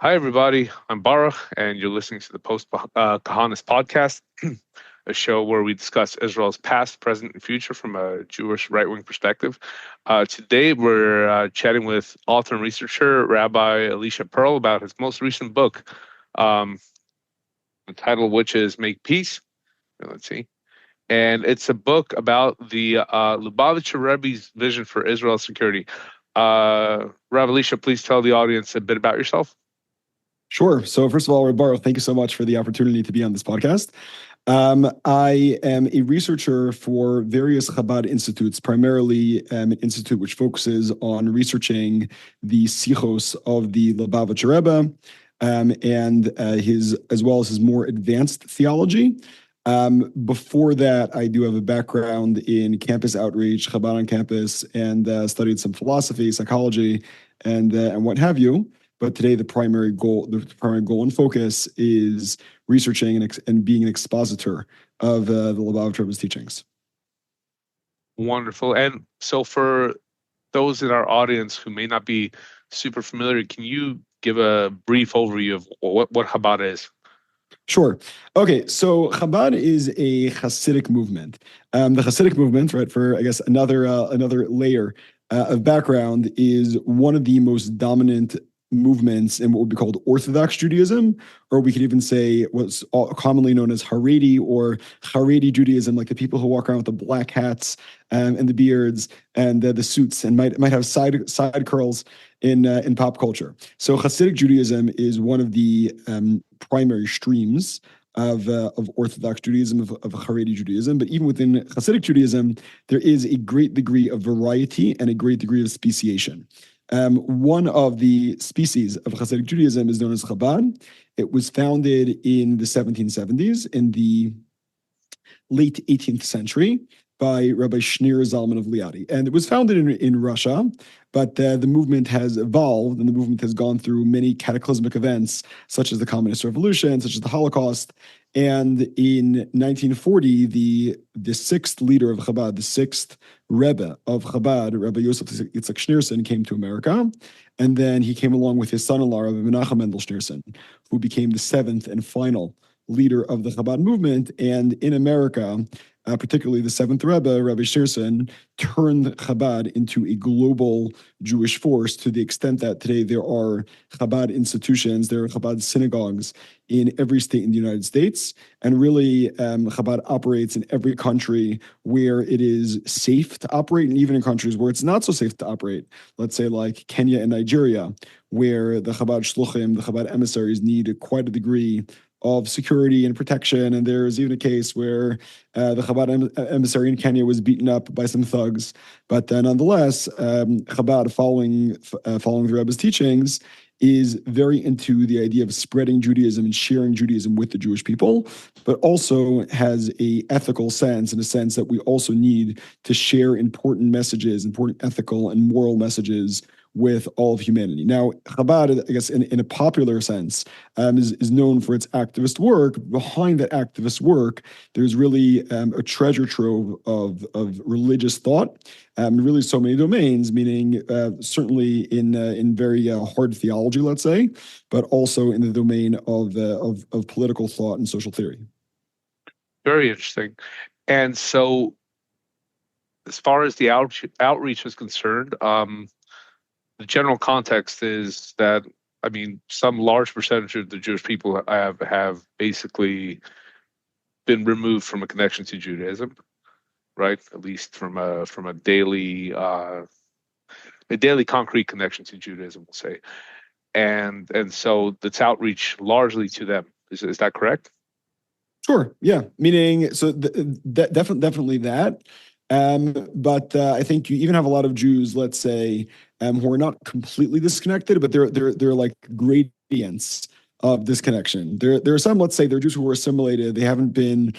Hi, everybody. I'm Baruch, and you're listening to the Postkahanism podcast, a show where we discuss Israel's past, present, and future from a Jewish right-wing perspective. Today, we're chatting with author and researcher Rabbi Elisha Pearl about his most recent book, um, the title of which is "Make Peace." Let's see. And it's a book about the Lubavitcher Rebbe's vision for Israel's security. Rabbi Elisha, please tell the audience a bit about yourself. Sure. So first of all, Baruch, thank you so much for the opportunity to be on this podcast. I am a researcher for various Chabad institutes, primarily an institute which focuses on researching the sichos of the Lubavitcher Rebbe and his, as well as his more advanced theology. Before that, I do have a background in campus outreach, Chabad on campus, and studied some philosophy, psychology, and what have you. But today, the primary goal and focus is researching and being an expositor of the Lubavitcher Rebbe's teachings. Wonderful. And so for those in our audience who may not be super familiar, can you give a brief overview of what Chabad is? Sure. Okay, so Chabad is a Hasidic movement. The Hasidic movement, right, for I guess another layer of background, is one of the most dominant movements in what would be called Orthodox Judaism, or we could even say what's commonly known as Haredi or Haredi Judaism, like the people who walk around with the black hats and the beards and the suits and might have side curls in pop culture. So Hasidic Judaism is one of the primary streams of Orthodox Judaism, of Haredi Judaism. But even within Hasidic Judaism, there is a great degree of variety and a great degree of speciation. One of the species of Hasidic Judaism is known as Chabad. It was founded in the 1770s, in the late 18th century, by Rabbi Shneur Zalman of Liadi. And it was founded in Russia, but the movement has evolved, and the movement has gone through many cataclysmic events, such as the Communist Revolution, such as the Holocaust. And in 1940, the sixth leader of Chabad, the sixth Rebbe of Chabad, Rabbi Yosef Yitzhak Schneerson, came to America. And then he came along with his son-in-law, Rabbi Menachem Mendel Schneerson, who became the seventh and final leader of the Chabad movement. And in America, particularly the seventh Rebbe, Rabbi Schneerson, turned Chabad into a global Jewish force, to the extent that today there are Chabad institutions, there are Chabad synagogues in every state in the United States. And really, Chabad operates in every country where it is safe to operate, and even in countries where it's not so safe to operate. Let's say like Kenya and Nigeria, where the Chabad shluchim, the Chabad emissaries, need quite a degree of security and protection. And there's even a case where the Chabad emissary in Kenya was beaten up by some thugs. But nonetheless, Chabad, following the Rebbe's teachings, is very into the idea of spreading Judaism and sharing Judaism with the Jewish people, but also has a ethical sense, in a sense that we also need to share important messages, important ethical and moral messages with all of humanity. Now, Chabad, I guess, in a popular sense, is known for its activist work. Behind that activist work, there's really a treasure trove of religious thought, really so many domains, meaning certainly in very hard theology, let's say, but also in the domain of political thought and social theory. Very interesting. And so, as far as the outreach is concerned, the general context is that, I mean, some large percentage of the Jewish people have basically been removed from a connection to Judaism, right? At least from a daily concrete connection to Judaism, we'll say, and so it's outreach largely to them. Is that correct? Sure. Yeah. Meaning, so definitely that. But I think you even have a lot of Jews, let's say, who are not completely disconnected, but they're like gradients of disconnection. There are some, let's say, they're Jews who were assimilated. They haven't been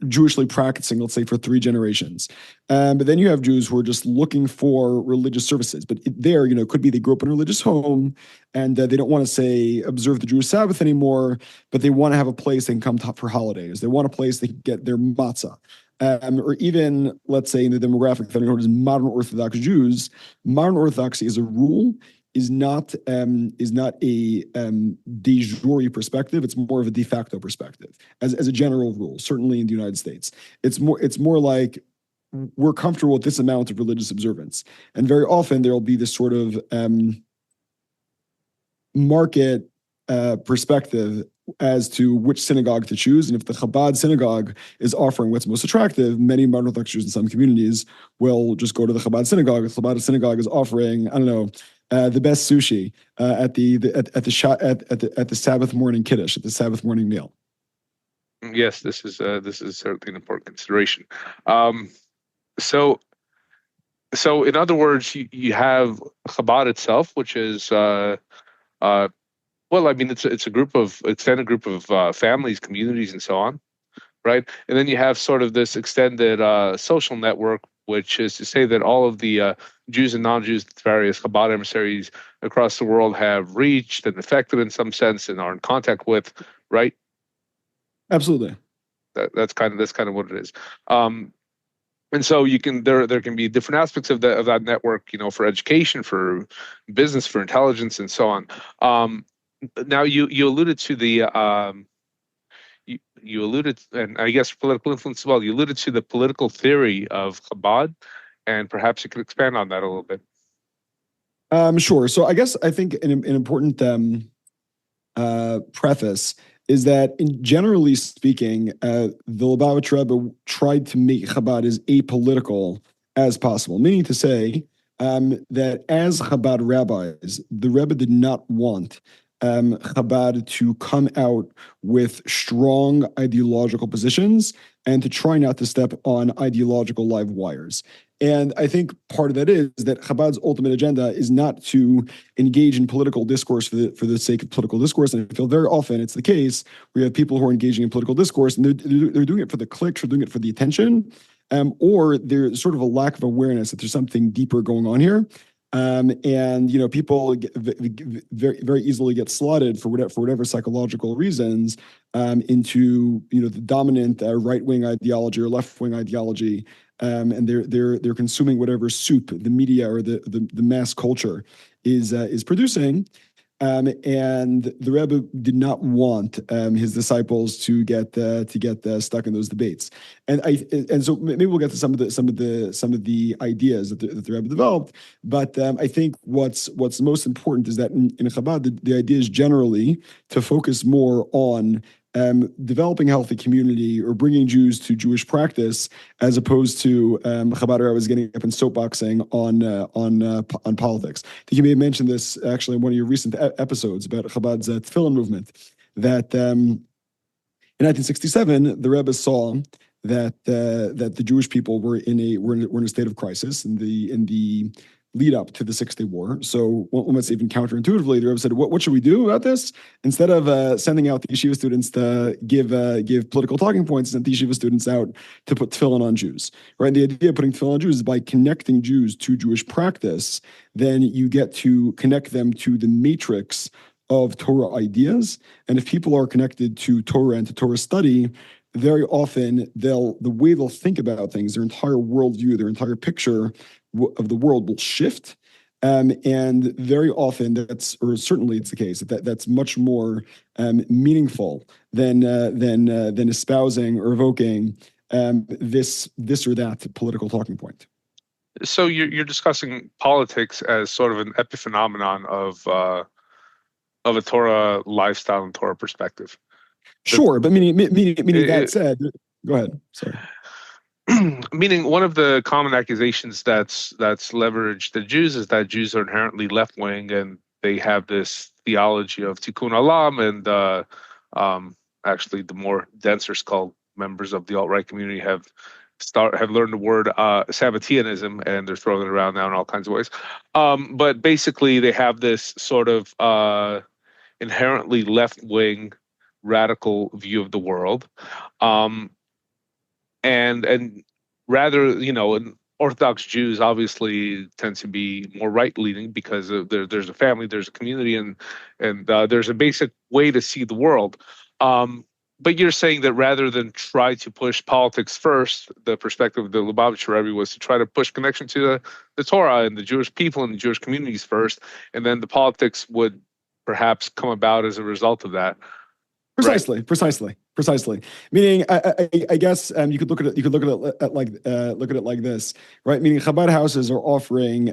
Jewishly practicing, let's say, for 3 generations. But then you have Jews who are just looking for religious services. But there, it could be they grew up in a religious home and they don't want to, say, observe the Jewish Sabbath anymore, but they want to have a place they can come to for holidays. They want a place they can get their matzah. Or even, let's say, in the demographic that are known as modern Orthodox Jews. Modern Orthodoxy, as a rule, is not a de jure perspective. It's more of a de facto perspective, as a general rule. Certainly in the United States, it's more like we're comfortable with this amount of religious observance, and very often there will be this sort of market perspective as to which synagogue to choose. And if the Chabad synagogue is offering what's most attractive, many modern Orthodox Jews in some communities will just go to the Chabad synagogue. If the Chabad synagogue is offering, I don't know, the best sushi at the Sabbath morning kiddush, at the Sabbath morning meal. Yes, this is certainly an important consideration. Um, so so in other words, you have Chabad itself, which is uh, well, I mean, it's a group of extended group of families, communities, and so on, right? And then you have sort of this extended social network, which is to say that all of the Jews and non-Jews, various Chabad emissaries across the world have reached and affected in some sense and are in contact with, right? Absolutely. That's kind of what it is. Um, and so there can be different aspects of that network, for education, for business, for intelligence, and so on. Um, Now you alluded to the you alluded, and I guess political influence as well. You alluded to the political theory of Chabad, and perhaps you could expand on that a little bit. Sure. So I think an important preface is that, generally speaking, the Lubavitch Rebbe tried to make Chabad as apolitical as possible, meaning to say that as Chabad rabbis, the Rebbe did not want Chabad to come out with strong ideological positions and to try not to step on ideological live wires. And I think part of that is that Chabad's ultimate agenda is not to engage in political discourse for the sake of political discourse. And I feel very often it's the case where you have people who are engaging in political discourse and they're doing it for the clicks or doing it for the attention, or there's sort of a lack of awareness that there's something deeper going on here. And people very very easily get slotted for whatever psychological reasons into the dominant right wing ideology or left wing ideology, and they're consuming whatever soup the media or the mass culture is producing. And the Rebbe did not want his disciples to get stuck in those debates, and so maybe we'll get to some of the ideas that the Rebbe developed. But I think what's most important is that in Chabad, the idea is generally to focus more on developing a healthy community or bringing Jews to Jewish practice, as opposed to Chabad rabbis getting up and soapboxing on politics. I think you may have mentioned this actually in one of your recent episodes about Chabad's Tefillin movement. That in 1967, the Rebbe saw that the Jewish people were in a state of crisis in the lead up to the 6 Day War. So almost even counterintuitively, the Rebbe said, "What should we do about this? Instead of sending out the yeshiva students to give political talking points, send the yeshiva students out to put tefillin on Jews." Right? And the idea of putting tefillin on Jews is by connecting Jews to Jewish practice, then you get to connect them to the matrix of Torah ideas. And if people are connected to Torah and to Torah study, very often the way they'll think about things, their entire worldview, their entire picture of the world will shift. And very often or certainly it's the case that's much more meaningful than espousing or evoking this or that political talking point. So you're discussing politics as sort of an epiphenomenon of a Torah lifestyle and Torah perspective. Sure, but meaning that It, said, go ahead. Sorry. Meaning, one of the common accusations that's leveraged the Jews is that Jews are inherently left wing and they have this theology of tikkun olam, and actually the more denser skull members of the alt right community have learned the word Sabbateanism, and they're throwing it around now in all kinds of ways. But basically, they have this sort of inherently left wing radical view of the world. Um, and rather, and Orthodox Jews obviously tend to be more right leaning because there's a family, there's a community, and there's a basic way to see the world. Um, But you're saying that rather than try to push politics first, the perspective of the Lubavitcher Rebbe was to try to push connection to the Torah and the Jewish people and the Jewish communities first, and then the politics would perhaps come about as a result of that. Precisely, right? precisely. Meaning, I guess you could look at it. You could look at it like this, right? Meaning, Chabad houses are offering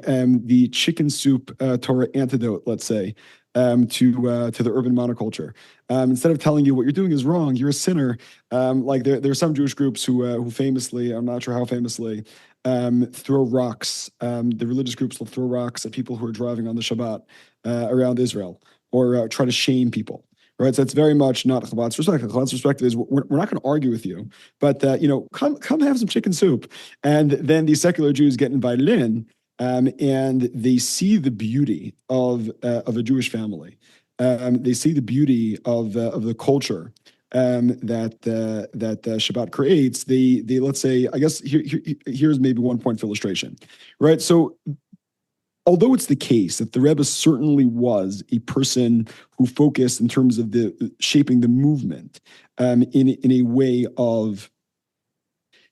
the chicken soup Torah antidote, let's say, to the urban monoculture. Instead of telling you what you're doing is wrong, you're a sinner. Like there are some Jewish groups who famously, I'm not sure how famously, throw rocks. The religious groups will throw rocks at people who are driving on the Shabbat around Israel, or try to shame people. Right, so it's very much not Chabad's perspective. Chabad's perspective is we're not going to argue with you, but come have some chicken soup. And then these secular Jews get invited in, and they see the beauty of a Jewish family. They see the beauty of the culture that Shabbat creates. They let's say, I guess here's maybe one point of illustration, right? So, although it's the case that the Rebbe certainly was a person who focused in terms of the shaping the movement in a way of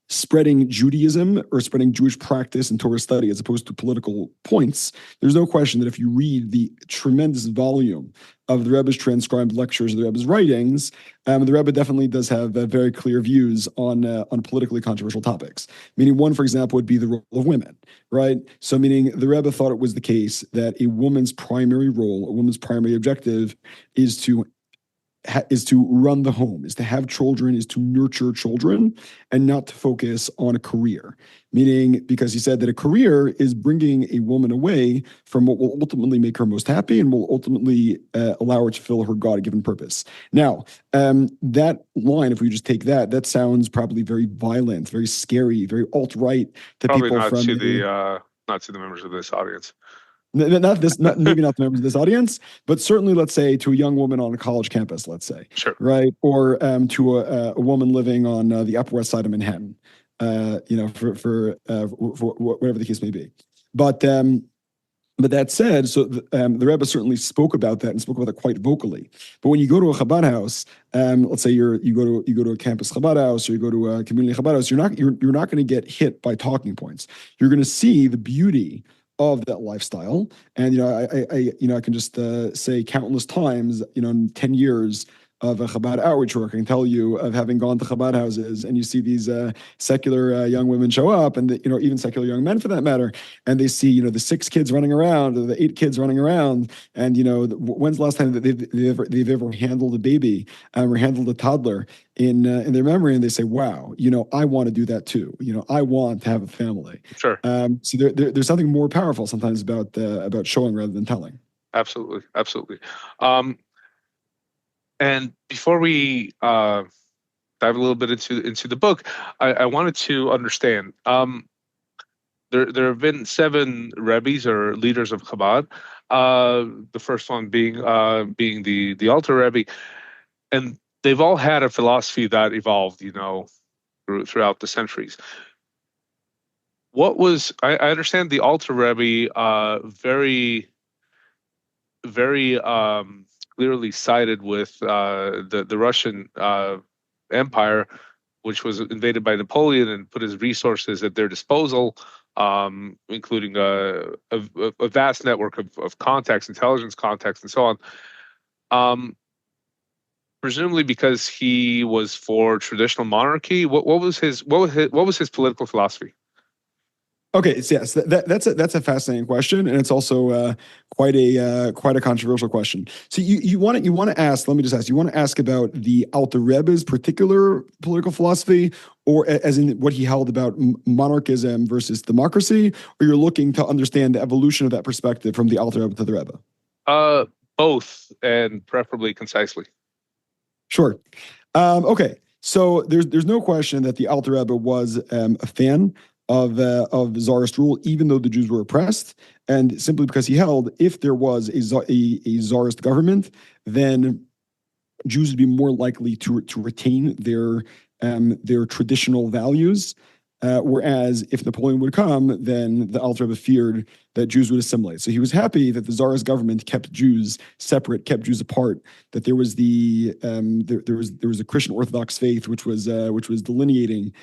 spreading Judaism or spreading Jewish practice and Torah study as opposed to political points, there's no question that if you read the tremendous volume of the Rebbe's transcribed lectures, the Rebbe's writings, the Rebbe definitely does have very clear views on politically controversial topics. Meaning one, for example, would be the role of women, right? So meaning the Rebbe thought it was the case that a woman's primary role, a woman's primary objective is to run the home, is to have children, is to nurture children, and not to focus on a career. Meaning, because he said that a career is bringing a woman away from what will ultimately make her most happy and will ultimately allow her to fulfill her God-given purpose. Now, that line, if we just take that sounds probably very violent, very scary, very alt-right to probably people not from not to the members of this audience. Maybe not the members of this audience, but certainly, let's say, to a young woman on a college campus, let's say, sure, right, or to a woman living on the Upper West Side of Manhattan, for whatever the case may be. But that said, so the Rebbe certainly spoke about that and spoke about it quite vocally. But when you go to a Chabad house, let's say you go to a campus Chabad house or you go to a community Chabad house, you're not going to get hit by talking points. You're going to see the beauty of that lifestyle. And, I can just say countless times, in 10 years of a Chabad outreach work, I can tell you of having gone to Chabad houses and you see these secular young women show up and, even secular young men for that matter, and they see, the 6 kids running around or the 8 kids running around. And, when's the last time that they've ever handled a baby or handled a toddler in their memory, and they say, wow, I want to do that too. I want to have a family. Sure. So there's something more powerful sometimes about showing rather than telling. Absolutely. And before we dive a little bit into the book, I wanted to understand. There have been 7 Rebbes or leaders of Chabad. The first one being the Alter Rebbe, and they've all had a philosophy that evolved, throughout the centuries. What was I understand the Alter Rebbe very, very clearly sided with the Russian Empire, which was invaded by Napoleon, and put his resources at their disposal, including a vast network of contacts, intelligence contacts, and so on. Presumably because he was for traditional monarchy. What was his political philosophy? Okay, so yes, that's a fascinating question, and it's also quite a controversial question. So you want to ask? Let me just ask. You want to ask about the Alter Rebbe's particular political philosophy, or as in what he held about monarchism versus democracy, or you're looking to understand the evolution of that perspective from the Alter Rebbe to the Rebbe? Both, and preferably concisely. Sure. Okay. So there's no question that the Alter Rebbe was a fan of Tsarist rule, even though the Jews were oppressed, and simply because he held if there was a Tsarist government, then Jews would be more likely to retain their traditional values Whereas if Napoleon would come, then the Alter Rebbe feared that Jews would assimilate. So he was happy that the Tsarist government kept Jews separate, kept Jews apart. That there was there was a Christian Orthodox faith which was delineating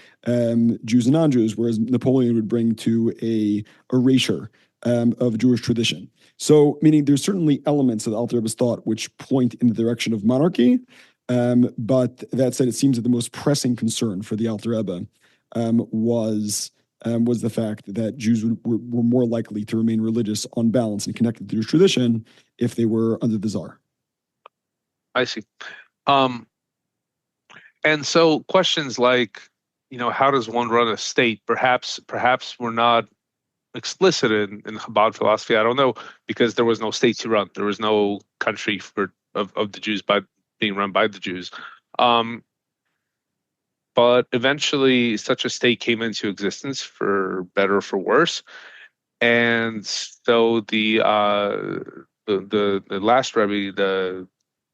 Jews and non-Jews, whereas Napoleon would bring to a erasure of Jewish tradition. So, meaning there's certainly elements of the Alter Rebbe's thought which point in the direction of monarchy. But that said, it seems that the most pressing concern for the Alter Rebbe was the fact that Jews were more likely to remain religious on balance and connected to Jewish tradition if they were under the Tsar. I see. And so questions like, how does one run a state? Perhaps we're not explicit in Chabad philosophy. I don't know, because there was no state to run. There was no country of the Jews being run by the Jews. But eventually such a state came into existence, for better or for worse. And so the last Rebbe,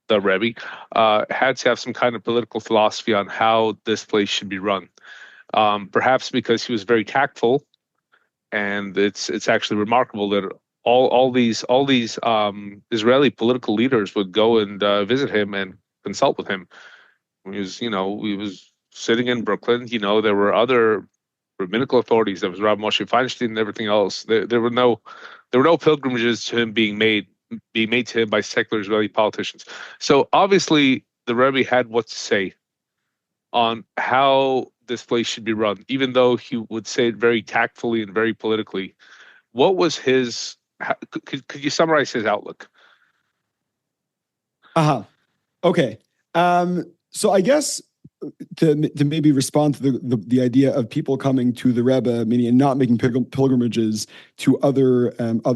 the Rebbe, had to have some kind of political philosophy on how this place should be run. Perhaps because he was very tactful, and it's actually remarkable that all these Israeli political leaders would go and visit him and consult with him. He was sitting in Brooklyn. There were other rabbinical authorities. There was Rabbi Moshe Feinstein and everything else. There were no pilgrimages to him being made to him by secular Israeli politicians. So obviously the Rebbe had what to say on how this place should be run, even though he would say it very tactfully and very politically. What was his? Could you summarize his outlook? Okay. So I guess to maybe respond to the idea of people coming to the Rebbe, meaning and not making pilgrimages to other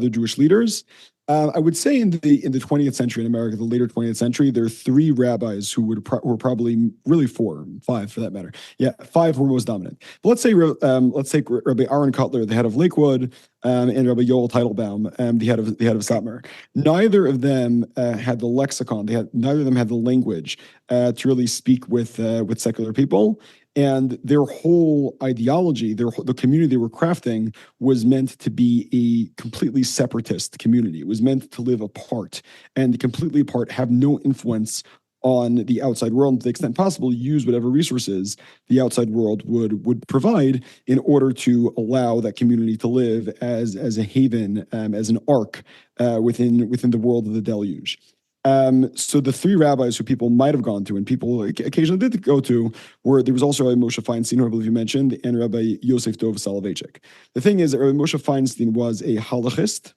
Jewish leaders. I would say in the 20th century in America, the later 20th century, there are three rabbis who were probably really five for that matter. Yeah, five were most dominant. But let's take Rabbi Aaron Kotler, the head of Lakewood, and Rabbi Yoel Teitelbaum, the head of Satmar. Neither of them had the lexicon. Neither of them had the language to really speak with secular people. And their whole ideology, the community they were crafting, was meant to be a completely separatist community. It was meant to live apart and completely apart, have no influence on the outside world, and to the extent possible, use whatever resources the outside world would provide in order to allow that community to live as a haven, as an ark within the world of the deluge. So the three rabbis who people might have gone to and people occasionally did go to there was also Rabbi Moshe Feinstein, who I believe you mentioned, and Rabbi Yosef Dov Soloveitchik. The thing is that Rabbi Moshe Feinstein was a halachist.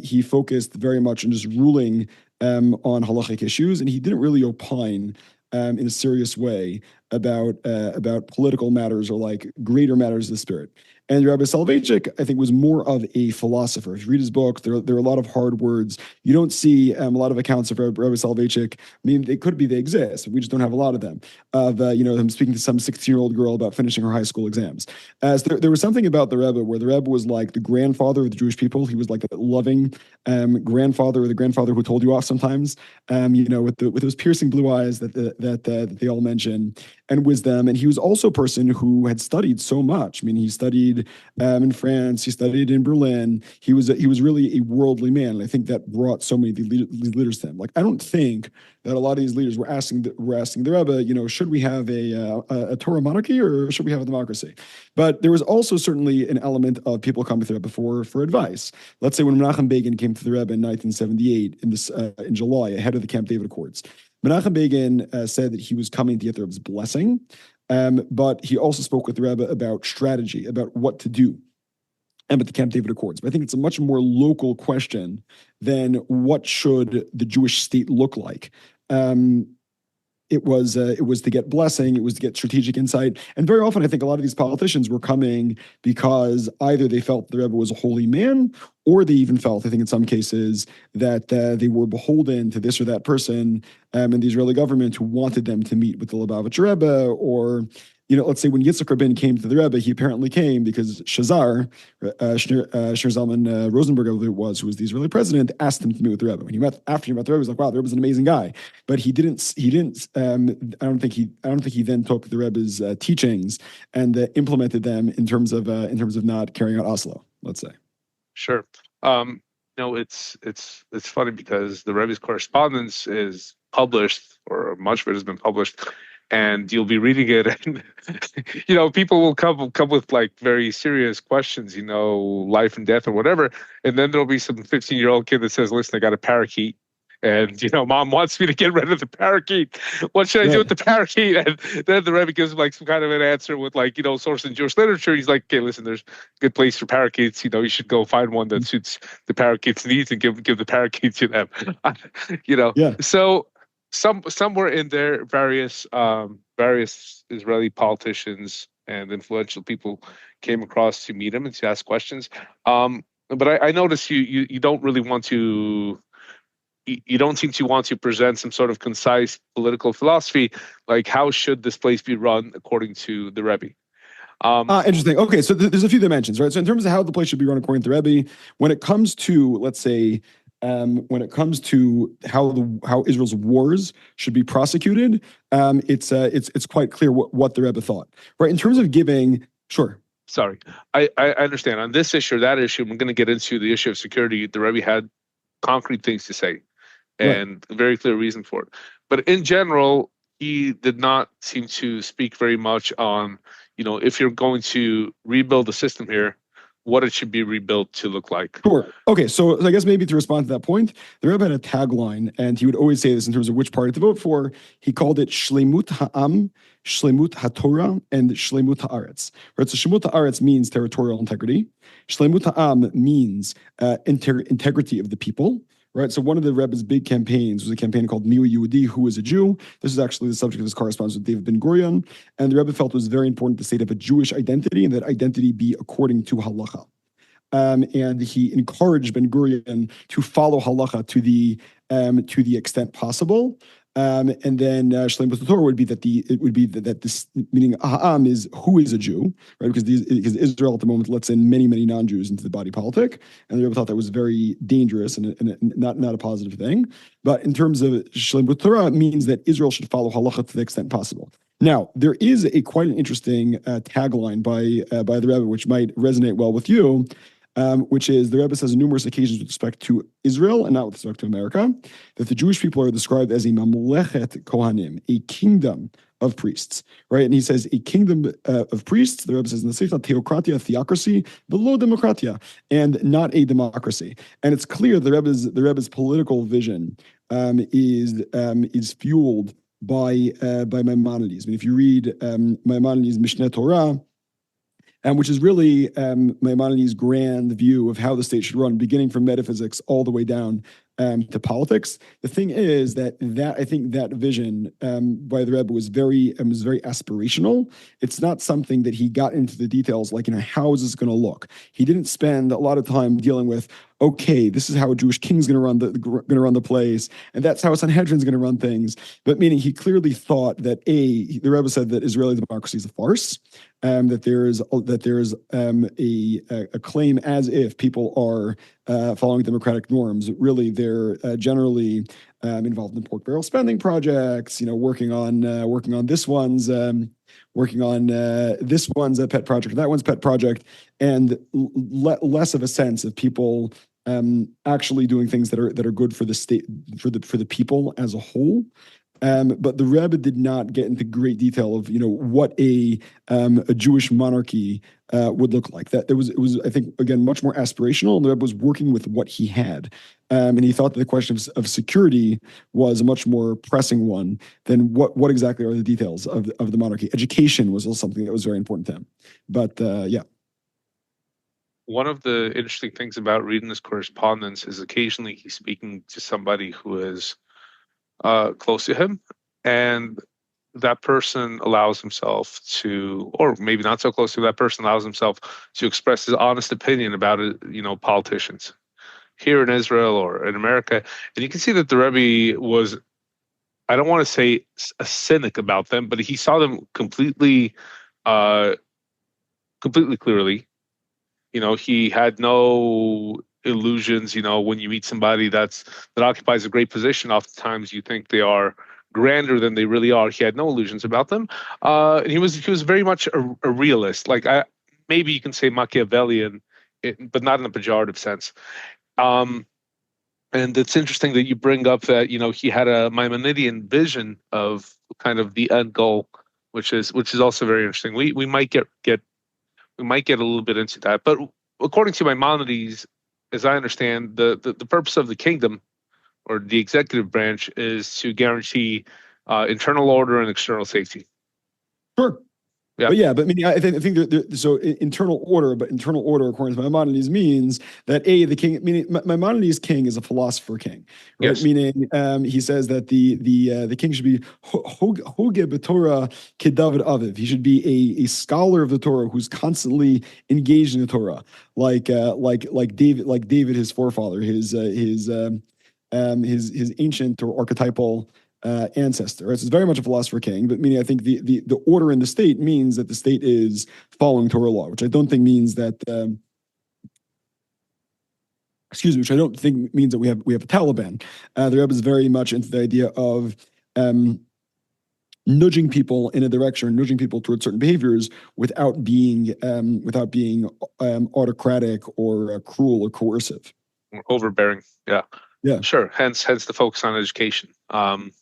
He focused very much on just ruling on halachic issues, and he didn't really opine in a serious way about political matters or like greater matters of the spirit. And Rabbi Soloveitchik, I think, was more of a philosopher. If you read his book, there are a lot of hard words. You don't see a lot of accounts of Rabbi Soloveitchik. I mean, they exist. We just don't have a lot of them. Of him speaking to some 16-year-old girl about finishing her high school exams. As there was something about the Rebbe where the Rebbe was like the grandfather of the Jewish people. He was like a loving grandfather, or the grandfather who told you off sometimes. With those piercing blue eyes that they all mention, and wisdom. And he was also a person who had studied so much. I mean, he studied in France, he studied in Berlin. He was really a worldly man. And I think that brought so many of these leaders to him. Like, I don't think that a lot of these leaders were asking the Rebbe, should we have a Torah monarchy or should we have a democracy? But there was also certainly an element of people coming to the Rebbe for advice. Let's say when Menachem Begin came to the Rebbe in 1978 in July, ahead of the Camp David Accords, Menachem Begin said that he was coming to get the Rebbe's blessing, but he also spoke with the Rebbe about strategy, about what to do, and with the Camp David Accords. But I think it's a much more local question than what should the Jewish state look like. It was to get blessing, it was to get strategic insight. And very often, I think a lot of these politicians were coming because either they felt the Rebbe was a holy man, or they even felt, I think in some cases, that they were beholden to this or that person in the Israeli government who wanted them to meet with the Lubavitcher Rebbe, or let's say when Yitzhak Rabin came to the Rebbe, he apparently came because Shazar, Shneur Zalman Rosenberg, I believe it was, who was the Israeli president, asked him to meet with the Rebbe. When after he met the Rebbe, he was like, "Wow, the Rebbe's an amazing guy." But he didn't. I don't think he then took the Rebbe's teachings and implemented them in terms of not carrying out Oslo. Let's say. Sure. It's funny because the Rebbe's correspondence is published, or much of it has been published, and you'll be reading it, and people will come with like very serious questions, life and death or whatever, and then there'll be some 15-year-old kid that says, "Listen, I got a parakeet. And mom wants me to get rid of the parakeet. What should I do with the parakeet?" And then the Rebbe gives him like some kind of an answer with like source in Jewish literature. He's like, "Okay, listen, there's a good place for parakeets. You should go find one that suits the parakeet's needs and give the parakeet to them." Yeah. So somewhere in there, various Israeli politicians and influential people came across to meet him and to ask questions. But I noticed you don't really want to. You don't seem to want to present some sort of concise political philosophy, like how should this place be run according to the Rebbe. Interesting. Okay, so there's a few dimensions, right? So in terms of how the place should be run according to the Rebbe, when it comes to, let's say, when it comes to how Israel's wars should be prosecuted, it's quite clear what the Rebbe thought, right? In terms of giving, sure. Sorry, I understand on this issue or that issue. I'm going to get into the issue of security. The Rebbe had concrete things to say and a very clear reason for it. But in general, he did not seem to speak very much on, if you're going to rebuild the system here, what it should be rebuilt to look like. Sure. Okay, so I guess maybe to respond to that point, the Rebbe had a tagline, and he would always say this in terms of which party to vote for. He called it Shlemut Ha'am, Shlemut HaTorah, and Shlemut Ha'aretz. Right, so Shlemut Ha'aretz means territorial integrity. Shlemut Ha'am means integrity of the people. Right, so one of the Rebbe's big campaigns was a campaign called Miu Yehudi, who is a Jew. This is actually the subject of his correspondence with David Ben Gurion. And the Rebbe felt it was very important to state up a Jewish identity, and that identity be according to halacha. And he encouraged Ben Gurion to follow halacha to the extent possible. And then Shleimus Torah would be that this, meaning Ha'am is who is a Jew, right? Because Israel at the moment lets in many non-Jews into the body politic, and the Rebbe thought that was very dangerous and not a positive thing. But in terms of Shleimus Torah, it means that Israel should follow halacha to the extent possible. Now, there is quite an interesting tagline by the Rebbe, which might resonate well with you. Which is the Rebbe says on numerous occasions with respect to Israel and not with respect to America, that the Jewish people are described as a mamlechet kohanim, a kingdom of priests, right? And he says a kingdom of priests, the Rebbe says in the Seichel, theocratia, theocracy, below democratia, and not a democracy. And it's clear the Rebbe's political vision is fueled by Maimonides. I mean, if you read Maimonides' Mishneh Torah, which is really Maimonides' grand view of how the state should run, beginning from metaphysics all the way down to politics. The thing is that I think that vision by the Rebbe was very aspirational. It's not something that he got into the details, like, how is this going to look? He didn't spend a lot of time dealing with, okay, this is how a Jewish king's going to run the place, and that's how a Sanhedrin's going to run things. But meaning he clearly thought that the Rebbe said that Israeli democracy is a farce, that there's a claim as if people are following democratic norms. Really, they're generally involved in pork barrel spending projects. Working on this one's a pet project, that one's pet project, and less of a sense of people actually doing things that are good for the state, for the people as a whole. But the Rebbe did not get into great detail of what a Jewish monarchy would look like. That it was I think again much more aspirational, and the Rebbe was working with what he had, and he thought that the question of security was a much more pressing one than what exactly are the details of the monarchy. Education was also something that was very important to him. But yeah. One of the interesting things about reading this correspondence is occasionally he's speaking to somebody who is close to him, and that person allows himself to, or maybe not so close to, that person allows himself to express his honest opinion about it, politicians here in Israel or in America. And you can see that the Rebbe was I don't want to say a cynic about them, but he saw them completely, uh, completely clearly. He had no illusions. When you meet somebody that occupies a great position, oftentimes you think they are grander than they really are. He had no illusions about them, and he was very much a realist. Like, maybe you can say Machiavellian, but not in a pejorative sense. Um, and it's interesting that you bring up that he had a Maimonidean vision of kind of the end goal, which is also very interesting. We might get a little bit into that, but according to Maimonides, as I understand, the purpose of the kingdom or the executive branch is to guarantee internal order and external safety. Sure. Yeah. But yeah, but I mean, I think so internal order, but internal order, according to Maimonides, means that the king, meaning Maimonides' king is a philosopher king, right? Yes. Meaning, he says that the king should be hoge b'Torah kedavid aviv. He should be a scholar of the Torah who's constantly engaged in the Torah, like David, his forefather, his ancient or archetypal ancestor. Right? So it's very much a philosopher king, but meaning I think the order in the state means that the state is following Torah law, which I don't think means that. Which I don't think means that we have a Taliban. The Rebbe is very much into the idea of nudging people in a direction, nudging people towards certain behaviors without being autocratic or cruel or coercive. Overbearing. Yeah. Yeah. Sure. Hence the focus on education.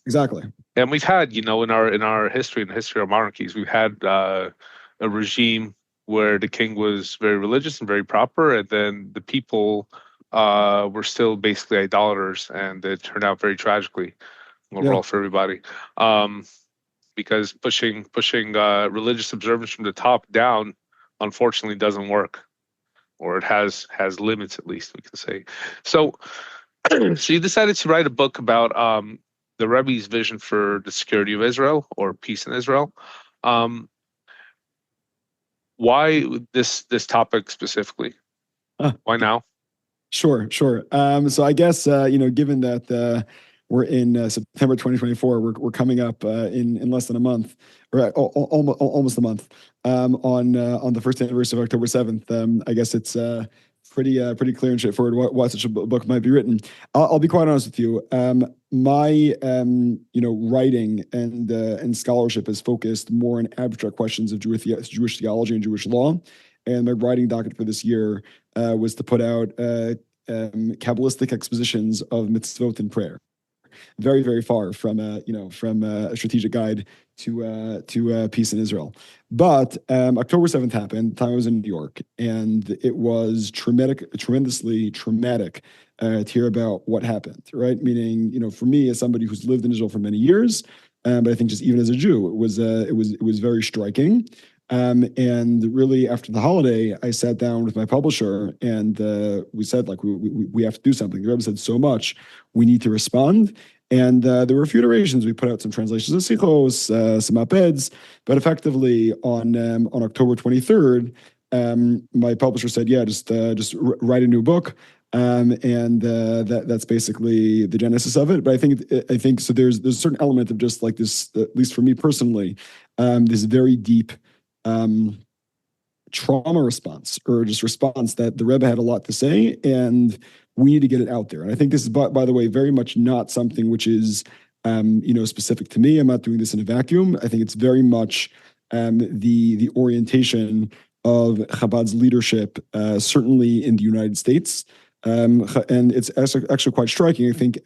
Exactly. And we've had, in our history, in the history of monarchies, we've had a regime where the king was very religious and very proper, and then the people were still basically idolaters, and it turned out very tragically overall for everybody. Because pushing religious observance from the top down, unfortunately, doesn't work, or it has limits, at least we can say. So you decided to write a book about the Rabbi's vision for the security of Israel or peace in Israel. Why this topic specifically? Why now? Sure. So I guess given that we're in September 2024, we're coming up in less than a month, or almost a month, on the first anniversary of October 7th. I guess it's pretty clear and straightforward why such a book might be written. I'll be quite honest with you. My writing and scholarship is focused more on abstract questions of Jewish theology and Jewish law. And my writing docket for this year was to put out Kabbalistic expositions of mitzvot and prayer. Very, very far from a strategic guide to peace in Israel. But October 7th happened. The time I was in New York, and it was tremendously traumatic to hear about what happened. Right, meaning for me as somebody who's lived in Israel for many years, but I think just even as a Jew, it was very striking. And really, after the holiday, I sat down with my publisher, and we said, we have to do something. The Rebbe said so much, we need to respond. And there were a few iterations. We put out some translations of Sichos, some op-eds, but effectively on October 23rd, my publisher said, "Yeah, just write a new book." And that's basically the genesis of it. But I think so. There's a certain element of just like this, at least for me personally, this very deep trauma response, or just response that the Rebbe had a lot to say, and we need to get it out there. And I think this is, by the way, very much not something which is, specific to me. I'm not doing this in a vacuum. I think it's very much the orientation of Chabad's leadership, certainly in the United States. And it's actually quite striking. I think,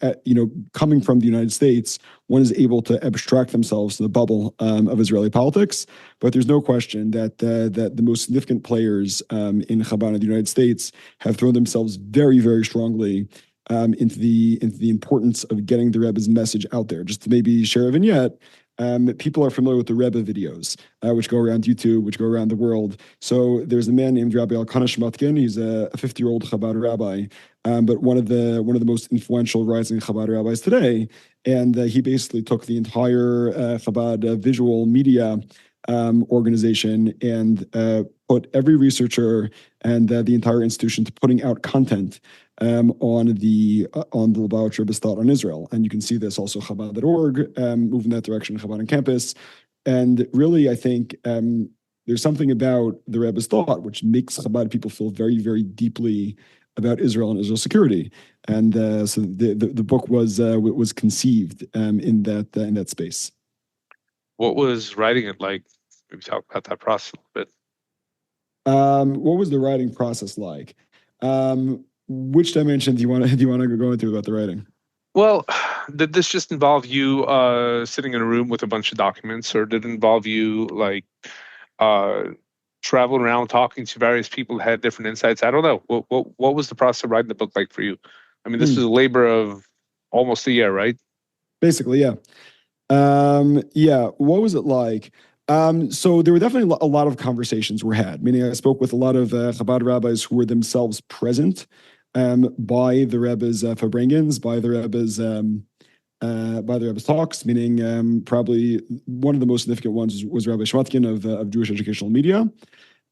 coming from the United States, one is able to abstract themselves to the bubble of Israeli politics. But there's no question that the most significant players in Chabad in the United States have thrown themselves very, very strongly into the importance of getting the Rebbe's message out there. Just to maybe share a vignette. People are familiar with the Rebbe videos, which go around YouTube, which go around the world. So there's a man named Rabbi Elkanah Shmatkin. He's a 50-year-old Chabad rabbi, but one of the most influential rising Chabad rabbis today. And he basically took the entire Chabad visual media organization and put every researcher and the entire institution to putting out content on the Lubavitcher Rebbe's thought on Israel. And you can see this also Chabad.org move in that direction, Chabad on campus. And really, I think there's something about the Rebbe's thought which makes Chabad people feel very, very deeply about Israel and Israel's security. And so the book was conceived in that space. What was writing it like? Maybe talk about that process a little bit. What was the writing process like? Which dimension do you want to go into about the writing? Well, did this just involve you sitting in a room with a bunch of documents, or did it involve you like traveling around talking to various people who had different insights? I don't know. What was the process of writing the book like for you? I mean, this was a labor of almost a year, right? Basically, yeah. What was it like? So there were definitely a lot of conversations were had, meaning I spoke with a lot of Chabad rabbis who were themselves present by the Rebbe's Farbrengens, by the Rebbe's talks, meaning probably one of the most significant ones was Rabbi Shmatkin of Jewish Educational Media,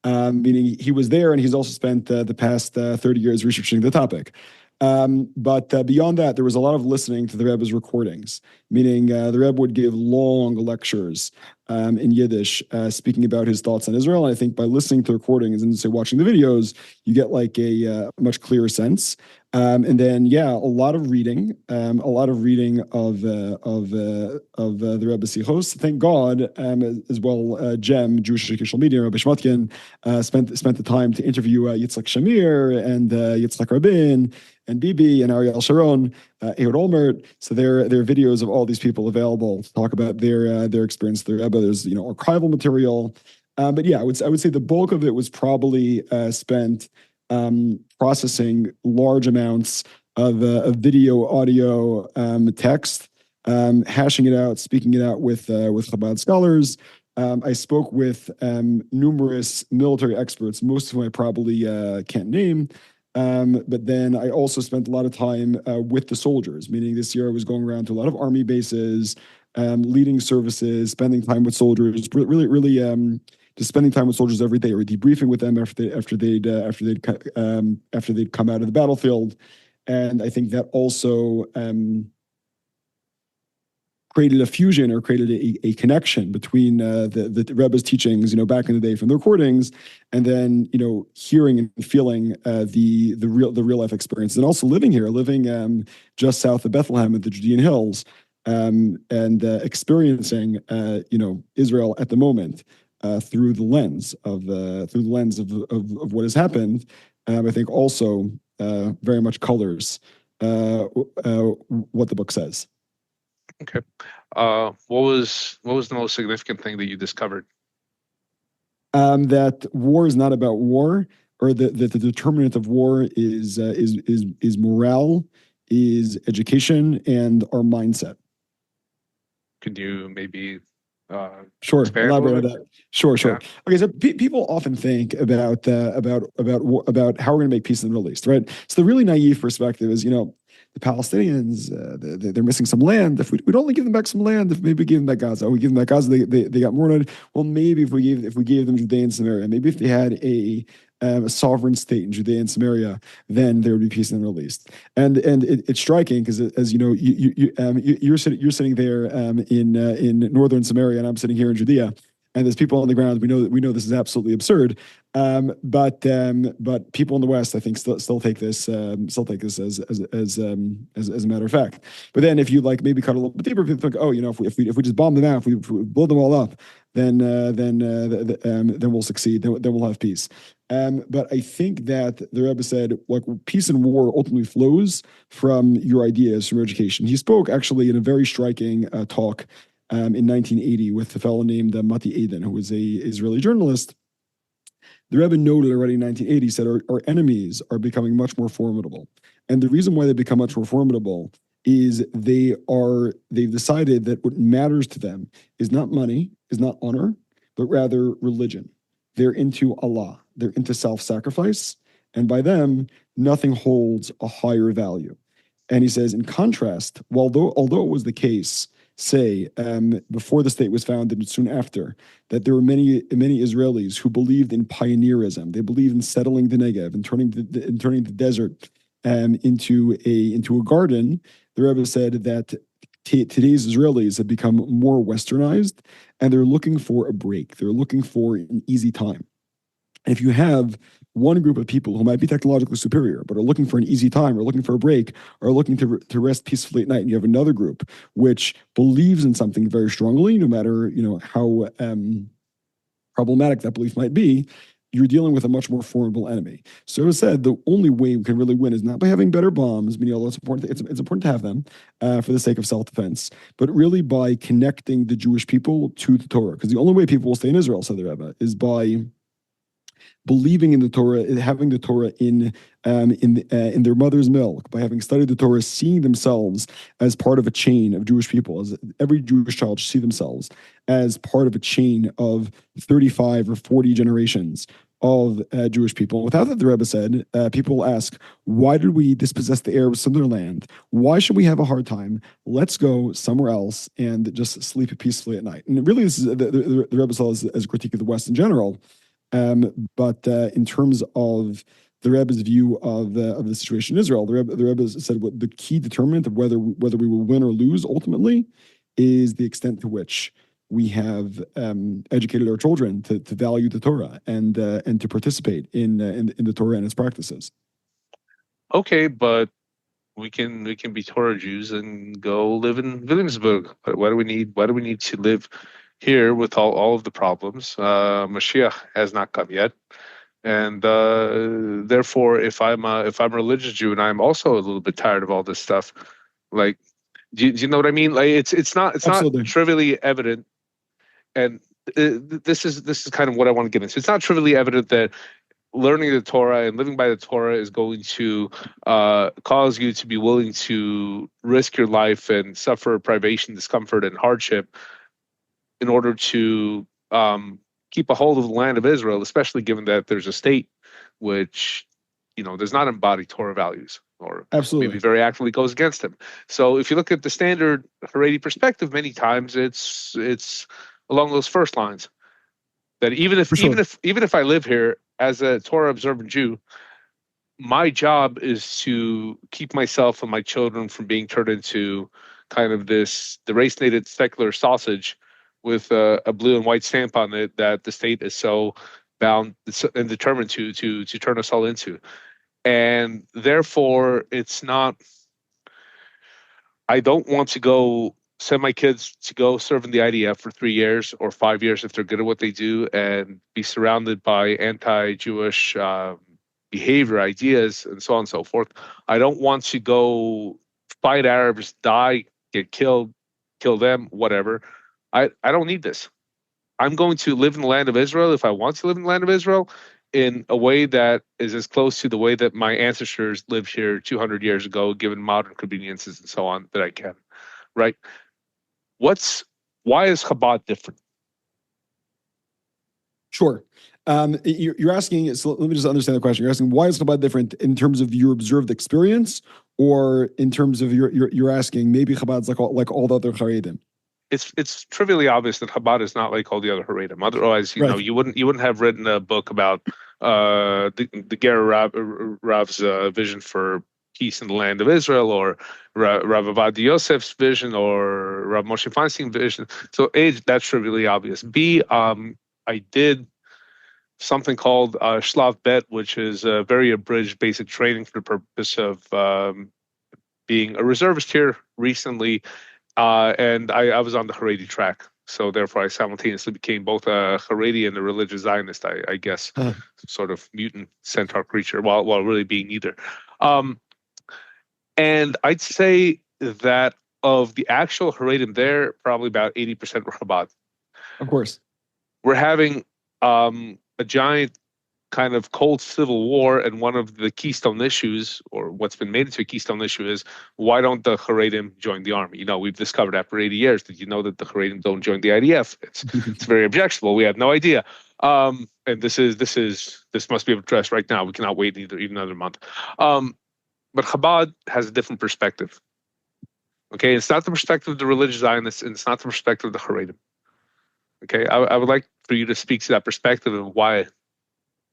meaning he was there and he's also spent the past 30 years researching the topic. But beyond that, there was a lot of listening to the Rebbe's recordings, meaning the Rebbe would give long lectures in Yiddish, speaking about his thoughts on Israel. And I think by listening to the recordings and say watching the videos, you get like a much clearer sense. And then, a lot of reading of the Rebbe Sichos. Thank God, as well, GEM, Jewish Educational Media, Rabbi Shmatkin, spent the time to interview Yitzhak Shamir and Yitzhak Rabin and Bibi and Ariel Sharon, Ehud Olmert. So there are videos of all these people available to talk about their experience, their Rebbe. There's archival material. But I would say the bulk of it was probably spent processing large amounts of video, audio, text, hashing it out, speaking it out with Chabad scholars. I spoke with numerous military experts, most of whom I probably can't name. But then I also spent a lot of time with the soldiers, meaning this year I was going around to a lot of army bases, leading services, spending time with soldiers, really just spending time with soldiers every day, or debriefing with them after they'd come out of the battlefield. And I think that also created a fusion, or created a connection between the Rebbe's teachings, back in the day from the recordings, and then hearing and feeling the real life experience, and also living just south of Bethlehem in the Judean hills, and experiencing Israel at the moment through the lens of what has happened. I think also very much colors what the book says. Okay. What was the most significant thing that you discovered? That war is not about war, or that the determinant of war is morale, is education, and our mindset. Could you maybe sure elaborate on that? Sure. Yeah. Okay, so people often think about how we're going to make peace in the Middle East, right? So the really naive perspective is, the Palestinians, they're missing some land. If we'd only give them back some land, if maybe we give them back Gaza, we give them back Gaza, they got more. Well, maybe if we gave them Judea and Samaria, maybe if they had a sovereign state in Judea and Samaria, then there would be peace in the Middle East. And it's striking because, as you know, you're sitting there in northern Samaria, and I'm sitting here in Judea. And there's people on the ground. We know this is absolutely absurd. But people in the West, I think, still take this as a matter of fact. But then, if you maybe cut a little bit deeper, people think, if we just bomb them out, if we blow them all up, then we'll succeed. Then we'll have peace. But I think that the Rebbe said, peace and war ultimately flows from your ideas, from your education. He spoke actually in a very striking talk in 1980 with a fellow named Mati Eden, who was a Israeli journalist. The Rebbe noted already in 1980, said our enemies are becoming much more formidable. And the reason why they become much more formidable is they've decided that what matters to them is not money, is not honor, but rather religion. They're into Allah. They're into self-sacrifice. And by them, nothing holds a higher value. And he says, in contrast, although it was the case say before the state was founded and soon after that there were many Israelis who believed in pioneerism. They believed in settling the Negev and turning the desert into a garden. The Rebbe said that today's Israelis have become more westernized and they're looking for a break. They're looking for an easy time. And if you have one group of people who might be technologically superior, but are looking for an easy time or looking for a break or looking to rest peacefully at night, and you have another group which believes in something very strongly, no matter how problematic that belief might be, you're dealing with a much more formidable enemy. So it was said the only way we can really win is not by having better bombs, meaning although it's important, it's important to have them for the sake of self-defense, but really by connecting the Jewish people to the Torah. Because the only way people will stay in Israel, said the Rebbe, is by believing in the Torah, having the Torah in their mother's milk, by having studied the Torah, seeing themselves as part of a chain of Jewish people, as every Jewish child should see themselves as part of a chain of 35 or 40 generations of Jewish people. Without that, the Rebbe said, people ask, why did we dispossess the Arabs from their land? Why should we have a hard time? Let's go somewhere else and just sleep peacefully at night. And really, this is the Rebbe saw as a critique of the West in general. But in terms of the Rebbe's view of the situation in Israel, the Rebbe said what the key determinant of whether we will win or lose ultimately is the extent to which we have educated our children to value the Torah and to participate in the Torah and its practices. Okay, but we can be Torah Jews and go live in Williamsburg. Why do we need to live here with all of the problems? Mashiach has not come yet, and therefore, if I'm a religious Jew and I'm also a little bit tired of all this stuff, like, do you know what I mean? Like, it's not trivially evident, and this is kind of what I want to get into. It's not trivially evident that learning the Torah and living by the Torah is going to cause you to be willing to risk your life and suffer privation, discomfort, and hardship in order to keep a hold of the land of Israel, especially given that there's a state which, does not embody Torah values, or absolutely, maybe very actively goes against them. So if you look at the standard Haredi perspective, many times it's along those first lines, that even if I live here as a Torah observant Jew, my job is to keep myself and my children from being turned into kind of the race-nated secular sausage with a blue and white stamp on it that the state is so bound and determined to turn us all into. And therefore, it's not, I don't want to send my kids to go serve in the IDF for 3 years or 5 years if they're good at what they do and be surrounded by anti-Jewish behavior, ideas, and so on and so forth. I don't want to go fight Arabs, die, get killed, kill them, whatever. I don't need this. I'm going to live in the land of Israel if I want to live in the land of Israel in a way that is as close to the way that my ancestors lived here 200 years ago, given modern conveniences and so on, that I can, right? Why is Chabad different? Sure. You're asking, so let me just understand the question. You're asking, why is Chabad different in terms of your observed experience, or in terms of you're asking, maybe Chabad's like all the other Haredim? It's trivially obvious that Chabad is not like all the other Haredim. Otherwise, right. you wouldn't have written a book about the Ger Rav's vision for peace in the land of Israel, or Rav Avad Yosef's vision, or Rav Moshe Feinstein's vision. So A, that's trivially obvious. B, I did something called Shlav Bet, which is a very abridged basic training for the purpose of being a reservist here recently. And I was on the Haredi track, so therefore I simultaneously became both a Haredi and a religious Zionist, I guess, sort of mutant centaur creature, while really being neither. And I'd say that of the actual Haredim there, probably about 80% were Chabad. Of course. We're having a giant kind of cold civil war, and one of the keystone issues, or what's been made into a keystone issue, is why don't the Haredim join the army? We've discovered after 80 years that that the Haredim don't join the IDF. It's very objectionable. We had no idea. And this must be addressed right now. We cannot wait even another month. But Chabad has a different perspective. Okay, it's not the perspective of the religious Zionists, and it's not the perspective of the Haredim. Okay, I would like for you to speak to that perspective and why.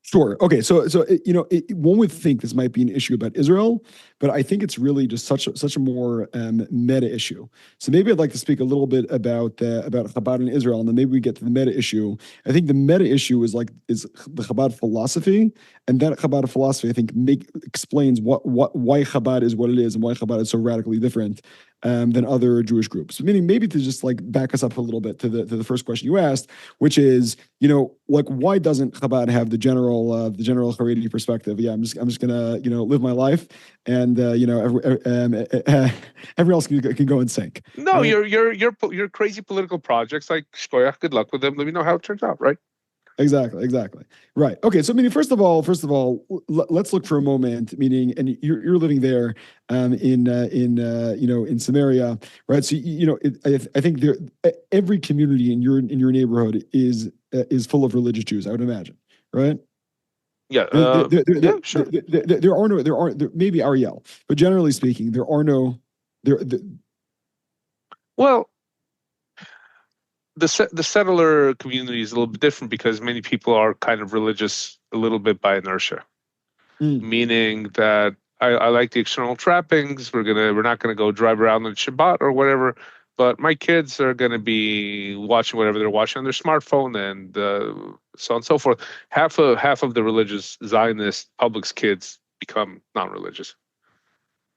Sure. Okay. One would think this might be an issue about Israel, but I think it's really just such a more meta issue. So maybe I'd like to speak a little bit about Chabad in Israel, and then maybe we get to the meta issue. I think the meta issue is the Chabad philosophy, and that Chabad philosophy I think explains why Chabad is what it is and why Chabad is so radically different than other Jewish groups. Meaning, maybe to just like back us up a little bit to the first question you asked, which is, like, why doesn't Chabad have the general Haredi perspective? Yeah, I'm just gonna live my life, and everyone else can go and sink. No, Right? your crazy political projects like Shkoyach. Good luck with them. Let me know how it turns out. Right. Exactly. Right. Okay. So, meaning, first of all, let's look for a moment. Meaning, and you're living there, in Samaria, right? So, I think every community in your neighborhood is full of religious Jews. I would imagine, right? Yeah. Yeah. Sure. There maybe Ariel, but generally speaking, there are no there. Well, the settler community is a little bit different because many people are kind of religious a little bit by inertia, meaning that I like the external trappings. We're not gonna go drive around on Shabbat or whatever, but my kids are gonna be watching whatever they're watching on their smartphone, and so on and so forth. Half of the religious Zionist public's kids become non-religious.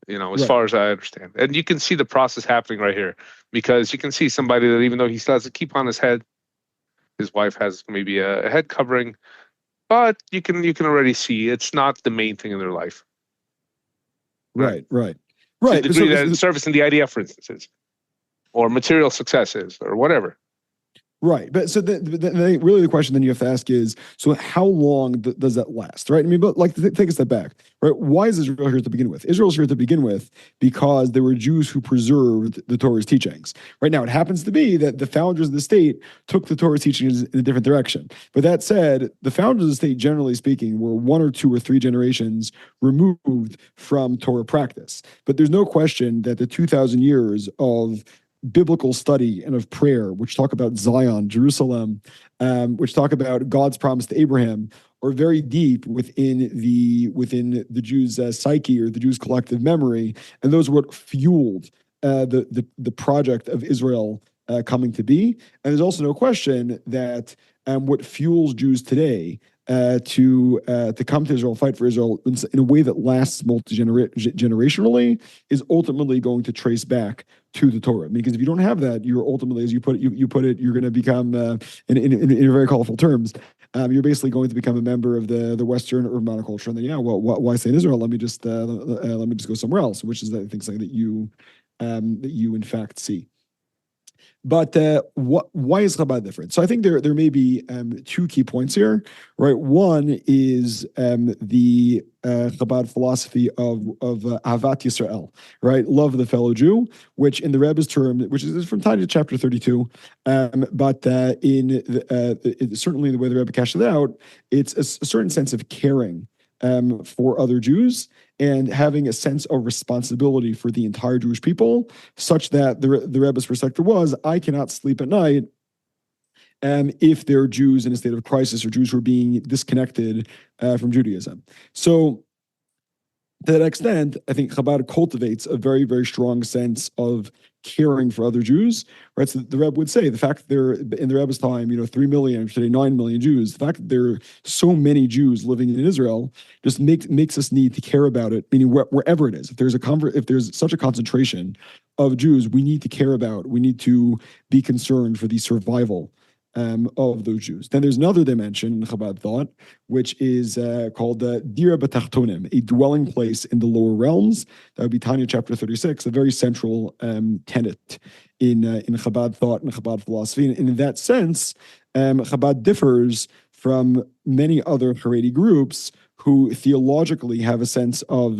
As Right. far as I understand. And you can see the process happening right here because you can see somebody that even though he still has a keep on his head, his wife has maybe a head covering, but you can already see it's not the main thing in their life. Right. To The the degree that service in the IDF, for instance, is, or material success is, or whatever. Right. But so really the question then you have to ask is, so how long does that last? Right. I mean, but like take a step back, right? Why is Israel here to begin with? Israel's here to begin with because there were Jews who preserved the Torah's teachings. Right now, it happens to be that the founders of the state took the Torah's teachings in a different direction. But that said, the founders of the state, generally speaking, were 1 or 2 or 3 generations removed from Torah practice. But there's no question that the 2,000 years of biblical study and of prayer, which talk about Zion, Jerusalem, which talk about God's promise to Abraham, are very deep within the Jews' psyche or the Jews' collective memory, and those are what fueled the project of Israel coming to be. And there's also no question that what fuels Jews today to come to Israel, fight for Israel in a way that lasts multi-generationally is ultimately going to trace back to the Torah. Because if you don't have that, you're ultimately, as you put it, you're going to become, in very colorful terms, you're basically going to become a member of the Western urban monoculture. And then, why stay in Israel? Let me just go somewhere else, which is, I think, something that you in fact see. But why is Chabad different? So I think there may be 2 key points here, right? One is the Chabad philosophy of Ahavat Yisrael, right? Love of the fellow Jew, which in the Rebbe's term, which is from Tanya chapter 32, but certainly the way the Rebbe cashed it out, it's a certain sense of caring for other Jews and having a sense of responsibility for the entire Jewish people, such that the Rebbe's perspective was, I cannot sleep at night if there are Jews in a state of crisis or Jews who are being disconnected from Judaism. So to that extent, I think Chabad cultivates a very, very strong sense of caring for other Jews, right? So the Rebbe would say the fact that there, in the Rebbe's time, 3 million, today 9 million Jews, the fact that there are so many Jews living in Israel just makes us need to care about it, meaning wherever it is. If there's such a concentration of Jews, we need to care about, we need to be concerned for the survival of those Jews. Then there's another dimension in Chabad thought, which is called Dira B'Tachtonim, a dwelling place in the lower realms. That would be Tanya chapter 36, a very central tenet in Chabad thought and Chabad philosophy. And in that sense, Chabad differs from many other Haredi groups who theologically have a sense of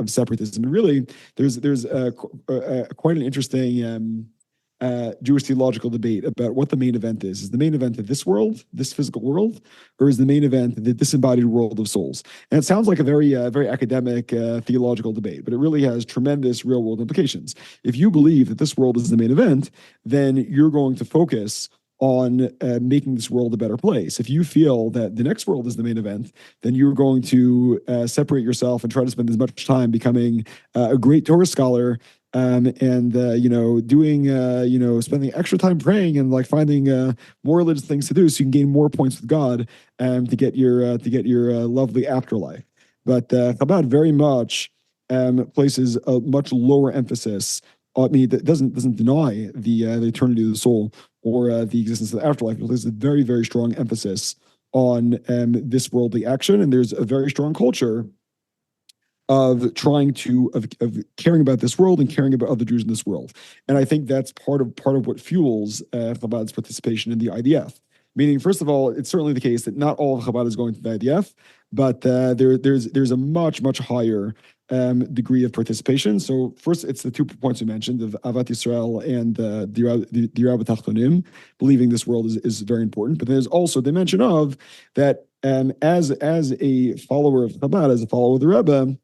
separatism. And really, there's quite an interesting Jewish theological debate about what the main event is. Is the main event of this world, this physical world, or is the main event the disembodied world of souls? And it sounds like a very academic theological debate, but it really has tremendous real world implications. If you believe that this world is the main event, then you're going to focus on making this world a better place. If you feel that the next world is the main event, then you're going to separate yourself and try to spend as much time becoming a great Torah scholar, and doing spending extra time praying and like finding more religious things to do so you can gain more points with God, to get your lovely afterlife. But Chabad very much places a much lower emphasis. I mean, that doesn't deny the eternity of the soul or the existence of the afterlife. But there's a very strong emphasis on this worldly action, and there's a very strong culture of trying to of caring about this world and caring about other Jews in this world. And I think that's part of what fuels Chabad's participation in the IDF. Meaning, first of all, it's certainly the case that not all of Chabad is going to the IDF, but there's a much higher degree of participation. So first, it's the 2 points we mentioned of Avat Yisrael and the Rabbi Tachtonim, believing this world is very important. But there's also the dimension of that as a follower of Chabad, as a follower of the Rebbe,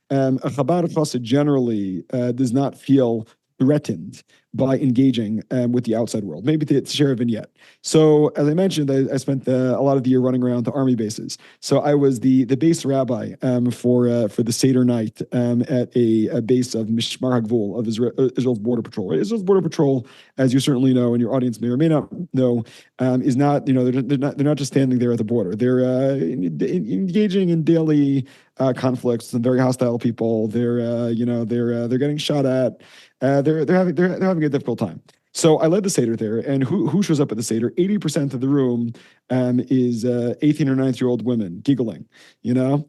a Chabad chassid generally does not feel threatened by engaging with the outside world. Maybe to share a vignette. So as I mentioned, I spent a lot of the year running around to army bases. So I was the base rabbi for the Seder night at a base of Mishmar HaGvul of Israel's Border Patrol. Right? Israel's Border Patrol, as you certainly know, and your audience may or may not know, is not, they're not just standing there at the border. They're engaging in daily conflicts and very hostile people. They're getting shot at. They're having a difficult time. So I led the Seder there, and who shows up at the Seder? 80% of the room is 18 or 19-year-old women giggling, and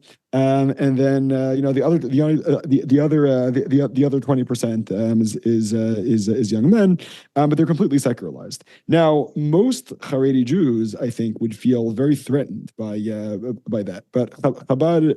then the other 20% is young men, but they're completely secularized. Now, most Haredi Jews, I think, would feel very threatened by that, but Chabad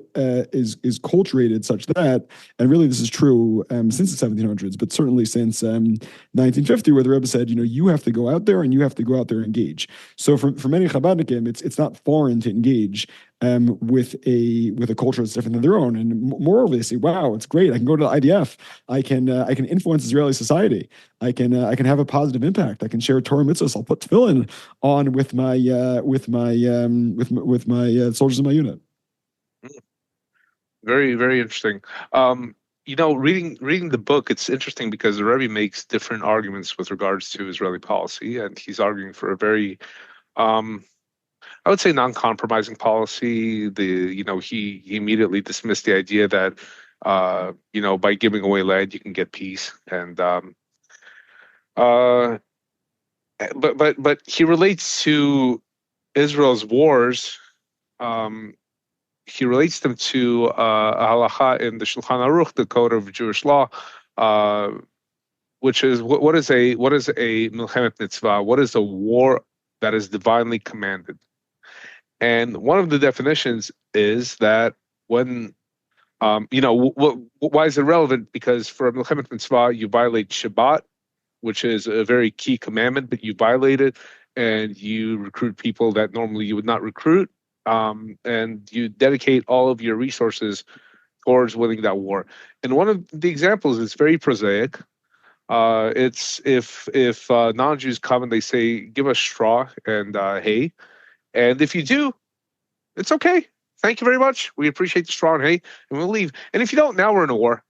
is culturated such that, and really this is true since the 1700s, but certainly since 1950, where the Rebbe said, you have to go out there and you have to go out there and engage. So for many Chabadnikim, it's not foreign to engage with a culture that's different than their own, and moreover, they say, "Wow, it's great! I can go to the IDF. I can influence Israeli society. I can have a positive impact. I can share Torah mitzvahs. I'll put tefillin on with my soldiers in my unit." Very, very interesting. Reading the book, it's interesting because the Rebbe makes different arguments with regards to Israeli policy, and he's arguing for a very I would say non-compromising policy. He immediately dismissed the idea that by giving away land you can get peace, and but he relates to Israel's wars. He relates them to a halacha in the Shulchan Aruch, the code of Jewish law, which is what is a milchemet mitzvah? What is a war that is divinely commanded? And one of the definitions is that when, why is it relevant? Because for a milchemet mitzvah, you violate Shabbat, which is a very key commandment, but you violate it, and you recruit people that normally you would not recruit, and you dedicate all of your resources towards winning that war. And one of the examples is very prosaic. It's if non-Jews come and they say, "Give us straw and hay." And if you do, it's okay. Thank you very much. We appreciate the straw and hay, and we'll leave. And if you don't, now we're in a war.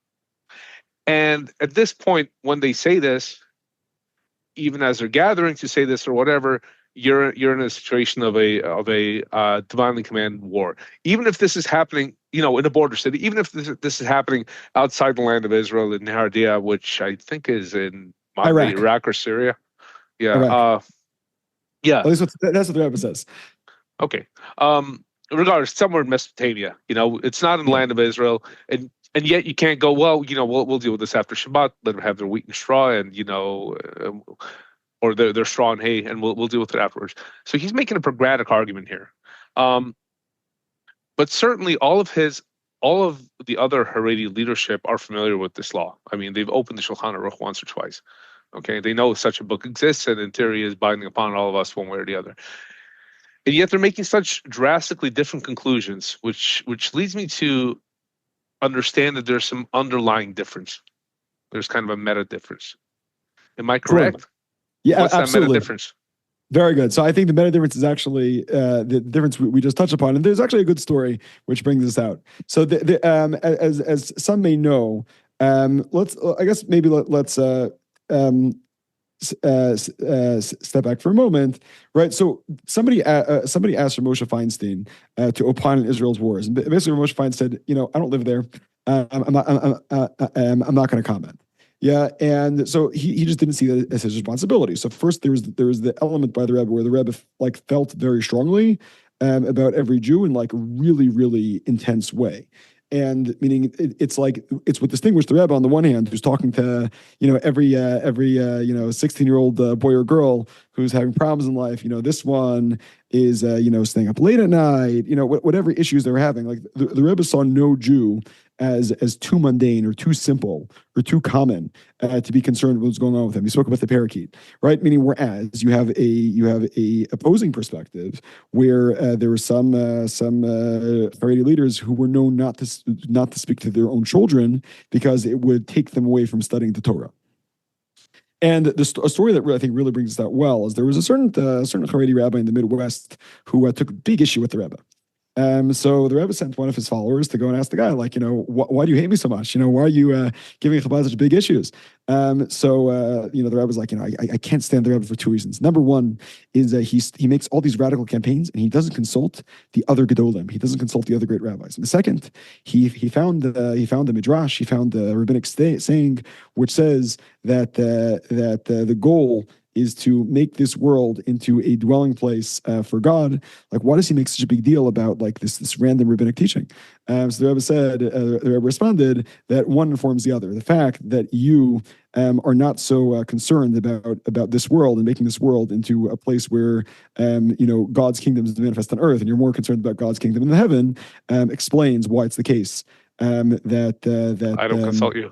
And at this point, when they say this, even as they're gathering to say this or whatever, you're in a situation of a divinely commanded war. Even if this is happening, in a border city, even if this is happening outside the land of Israel in Nehardea, which I think is in Iraq or Syria. Yeah. Yeah. At least that's what the Rebbe says. Okay. Regardless, somewhere in Mesopotamia, it's not in the land of Israel, and yet you can't go, well, we'll deal with this after Shabbat. Let them have their wheat and straw, and or their straw and hay, and we'll deal with it afterwards. So he's making a pragmatic argument here. But certainly all of the other Haredi leadership are familiar with this law. I mean, they've opened the Shulchan Aruch once or twice. Okay, they know such a book exists, and in theory is binding upon all of us one way or the other. And yet they're making such drastically different conclusions, which leads me to understand that there's some underlying difference. There's kind of a meta difference. Am I Sure. correct? Yeah, What's that meta absolutely. difference? Very good. So I think the meta difference is actually the difference we just touched upon, and there's actually a good story which brings this out. So as some may know, let's I guess maybe let's step back for a moment, right? So somebody asked Moshe Feinstein to opine on Israel's wars, and basically Moshe Feinstein said, I don't live there. I'm not going to comment. Yeah, and so he just didn't see that as his responsibility. So first there was the element by the Rebbe where the Rebbe felt very strongly about every Jew in like a really, really intense way. And meaning it's what distinguished the Rebbe on the one hand, who's talking to every 16-year-old boy or girl who's having problems in life. This one is staying up late at night. Whatever issues they were having. Like the Rebbe saw no Jew as too mundane or too simple or too common to be concerned with what's going on with him. He spoke about the parakeet, right? Meaning, whereas you have a opposing perspective where there were some Haredi leaders who were known not to speak to their own children because it would take them away from studying the Torah. And a story that I think really brings this out well is there was a certain Haredi rabbi in the Midwest who took big issue with the Rebbe. So the Rebbe sent one of his followers to go and ask the guy, like, why do you hate me so much? Why are you giving Chabad such big issues? The Rebbe was like, I can't stand the Rebbe for two reasons. Number one is he makes all these radical campaigns and he doesn't consult the other Gedolim. He doesn't consult the other great rabbis. And the second, he found the Midrash, he found the rabbinic saying, which says that the goal is to make this world into a dwelling place for God. Like, why does he make such a big deal about like this random rabbinic teaching? So the Rebbe said, the Rebbe responded that one informs the other. The fact that you are not so concerned about this world and making this world into a place where God's kingdom is manifest on earth, and you're more concerned about God's kingdom in the heaven, explains why it's the case that I don't consult you.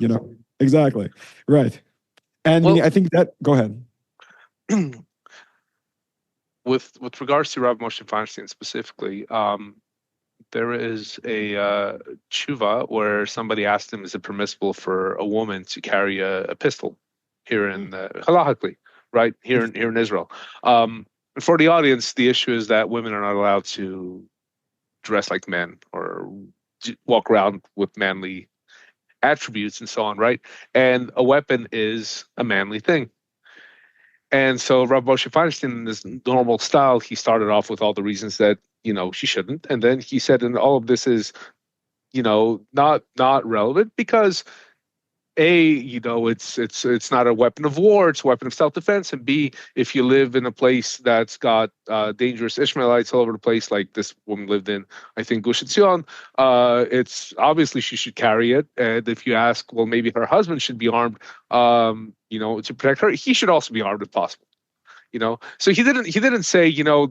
Exactly, right. And Well, I think that. Go ahead. with regards to Rabbi Moshe Feinstein specifically, there is a tshuva where somebody asked him, is it permissible for a woman to carry a pistol here in halachically, right here in Israel? For the audience, the issue is that women are not allowed to dress like men or walk around with manly attributes and so on, right? And a weapon is a manly thing. And so Rabbi Moshe Feinstein, in his normal style, he started off with all the reasons that she shouldn't, and then he said, and all of this is not relevant because it's not a weapon of war, it's a weapon of self-defense, and B, if you live in a place that's got dangerous Ishmaelites all over the place, like this woman lived in, I think, Gush Etzion, it's obviously she should carry it. And if you ask, well, maybe her husband should be armed, to protect her, he should also be armed if possible. So he didn't say,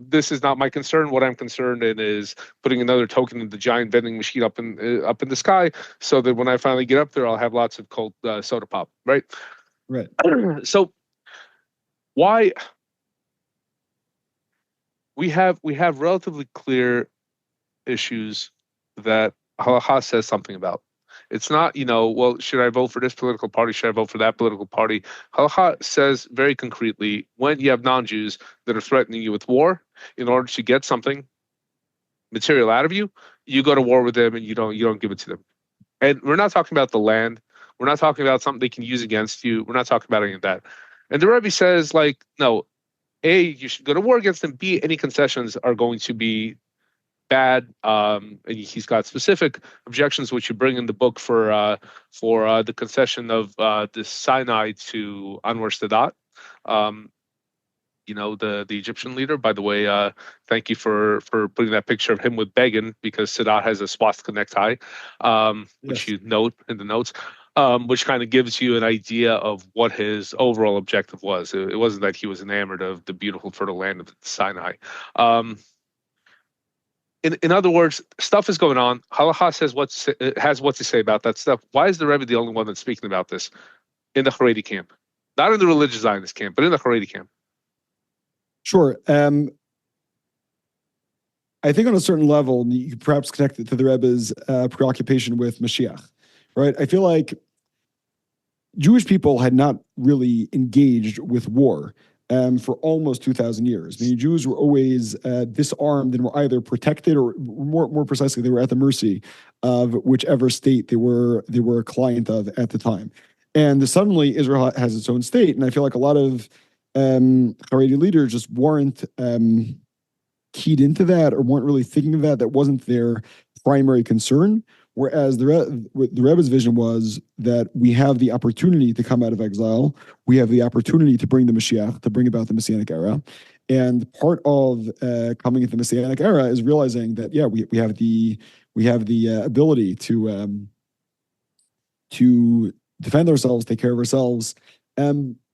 this is not my concern. What I'm concerned in is putting another token in the giant vending machine up in the sky, so that when I finally get up there, I'll have lots of cold soda pop. Right. So why we have relatively clear issues that halacha says something about. It's not, well, should I vote for this political party? Should I vote for that political party? Halacha says very concretely, when you have non-Jews that are threatening you with war, in order to get something material out of you, you go to war with them and you don't give it to them. And we're not talking about the land. We're not talking about something they can use against you. We're not talking about any of that. And the Rebbe says, like, no, A, you should go to war against them. B, any concessions are going to be bad. And he's got specific objections, which you bring in the book for the concession of the Sinai to Anwar Sadat, the Egyptian leader. By the way, thank you for putting that picture of him with Begin, because Sadat has a swastika necktie, which you note in the notes. Which kind of gives you an idea of what his overall objective was. It wasn't that he was enamored of the beautiful, fertile land of Sinai. In other words, stuff is going on. Halacha has what to say about that stuff. Why is the Rebbe the only one that's speaking about this in the Haredi camp? Not in the religious Zionist camp, but in the Haredi camp. Sure. I think on a certain level, you could perhaps connect it to the Rebbe's preoccupation with Mashiach, right? I feel like Jewish people had not really engaged with war for almost 2,000 years. I mean, Jews were always disarmed and were either protected, or more precisely, they were at the mercy of whichever state they were a client of at the time. And suddenly Israel has its own state, and I feel like a lot of Haredi leaders just weren't keyed into that, or weren't really thinking of that. That wasn't their primary concern. Whereas the Rebbe's vision was that we have the opportunity to come out of exile, we have the opportunity to bring the Mashiach, to bring about the Messianic era, and part of coming into the Messianic era is realizing that we have the ability to defend ourselves, take care of ourselves.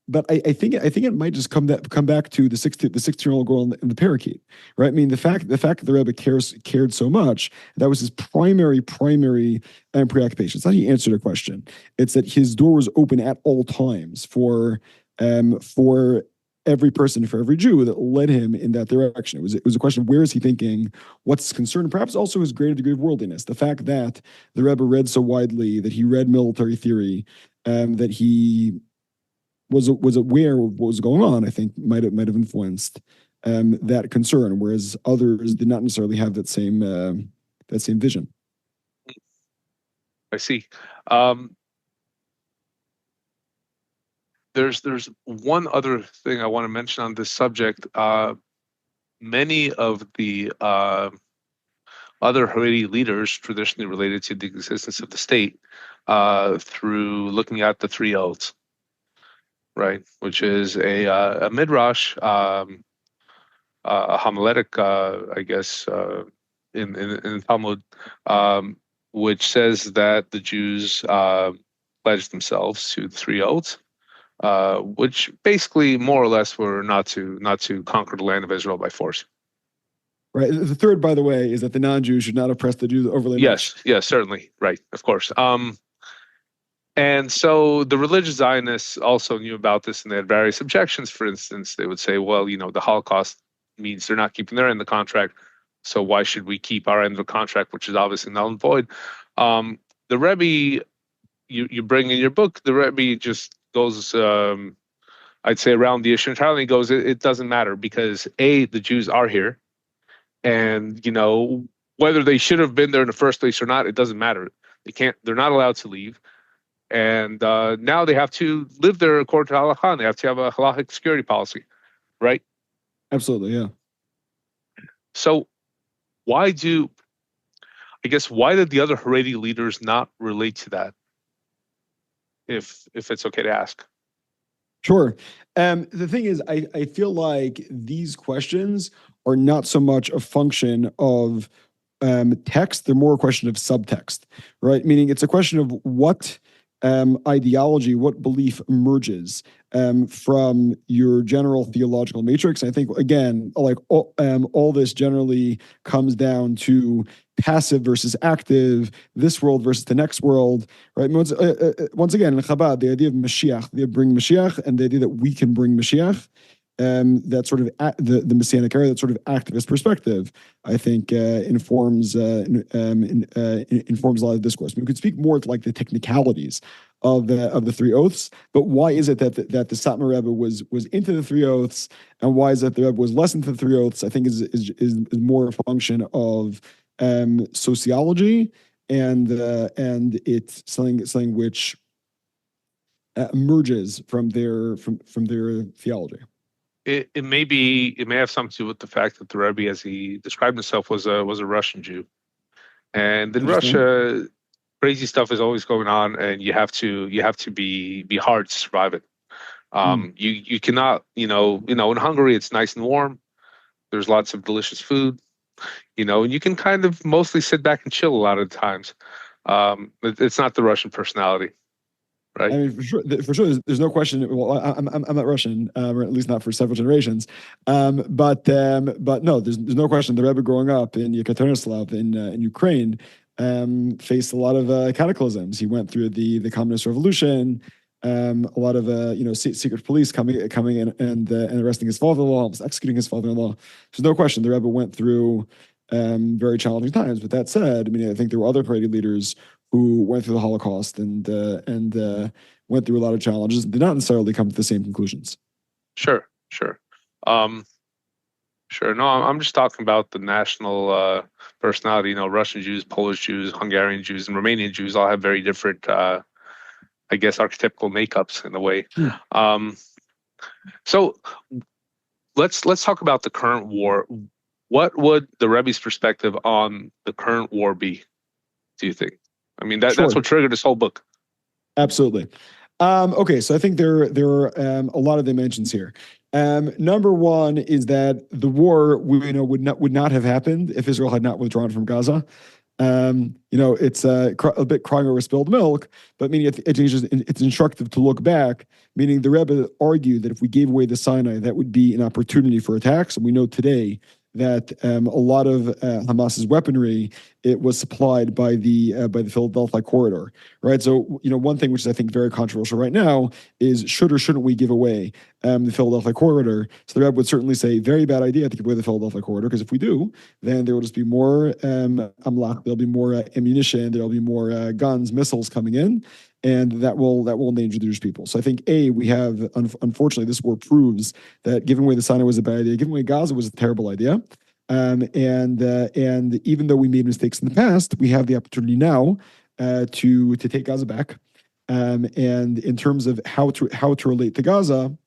But I think it might just come back to the 16-year-old girl in the parakeet, right? I mean, the fact that the Rebbe cared so much, that was his primary preoccupation. It's not he answered a question; it's that his door was open at all times for every person, for every Jew that led him in that direction. It was a question of where is he thinking, what's his concern, and perhaps also his greater degree of worldliness. The fact that the Rebbe read so widely, that he read military theory, that he was aware of what was going on, I think might have influenced that concern, whereas others did not necessarily have that same vision. I see. There's one other thing I want to mention on this subject. Many of the other Haredi leaders traditionally related to the existence of the state through looking at the three oaths. Right, which is a midrash, a homiletic, I guess, in Talmud, which says that the Jews pledged themselves to the three oaths, which basically more or less were not to conquer the land of Israel by force. Right. The third, by the way, is that the non-Jews should not oppress the Jews overly much. Yes, certainly. Right, of course. And so the religious Zionists also knew about this, and they had various objections. For instance, they would say, well, the Holocaust means they're not keeping their end of the contract, so why should we keep our end of the contract, which is obviously null and void? The Rebbe, you bring in your book, the Rebbe just goes, I'd say, around the issue entirely. He goes, it doesn't matter, because the Jews are here, and whether they should have been there in the first place or not, it doesn't matter. They're not allowed to leave. And now they have to live there according to halakha. They have to have a halachic security policy, right? Absolutely, yeah. So why did the other Haredi leaders not relate to that? If it's okay to ask. Sure. The thing is, I feel like these questions are not so much a function of text; they're more a question of subtext, right? Meaning, it's a question of what ideology, what belief emerges from your general theological matrix. I think, again, like all this generally comes down to passive versus active, this world versus the next world, right? Once again, in Chabad, the idea of Mashiach, they bring Mashiach, and the idea that we can bring Mashiach, that sort of the Messianic era, that sort of activist perspective, I think informs a lot of discourse. We could speak more to like the technicalities of the three oaths, but why is it that the Satmar Rebbe was into the three oaths, and why is it the Rebbe was less into the three oaths? I think is more a function of sociology, and it's something which emerges from their theology. It may have something to do with the fact that the Rebbe, as he described himself, was a Russian Jew, and in Russia, crazy stuff is always going on, and you have to be hard to survive it. You cannot, in Hungary it's nice and warm. There's lots of delicious food, and you can kind of mostly sit back and chill a lot of the times. It's not the Russian personality. Right. I mean, for sure, there's no question. Well, I'm not Russian, or at least not for several generations. But no, there's no question. The Rebbe growing up in Yekaterinslav in Ukraine faced a lot of cataclysms. He went through the communist revolution. a lot of secret police coming in and arresting his father-in-law, almost executing his father-in-law. There's no question the Rebbe went through very challenging times. But that said, I mean, I think there were other Haredi leaders who went through the Holocaust and went through a lot of challenges and did not necessarily come to the same conclusions. Sure. Um, sure. No, I'm just talking about the national personality. You know, Russian Jews, Polish Jews, Hungarian Jews, and Romanian Jews all have very different, I guess, archetypical makeups in a way. So let's talk about the current war. What would the Rebbe's perspective on the current war be, do you think? I mean, that's what triggered this whole book. Absolutely. Okay, so I think there are a lot of dimensions here. Number one is that the war would not have happened if Israel had not withdrawn from Gaza. It's a bit crying over spilled milk, but meaning it's instructive to look back. Meaning the Rebbe argued that if we gave away the Sinai, that would be an opportunity for attacks, and we know today that a lot of Hamas's weaponry, it was supplied by the Philadelphia corridor, right? So one thing which is I think very controversial right now is should or shouldn't we give away the Philadelphia corridor? So the Rebbe would certainly say very bad idea to give away the Philadelphia corridor, because if we do, then there will just be more amlach, there'll be more ammunition, there'll be more guns, missiles coming in. And that will endanger the Jewish people. So I think we have unfortunately this war proves that giving away the Sinai was a bad idea. Giving away Gaza was a terrible idea. And even though we made mistakes in the past, we have the opportunity now to take Gaza back. And in terms of how to relate to Gaza,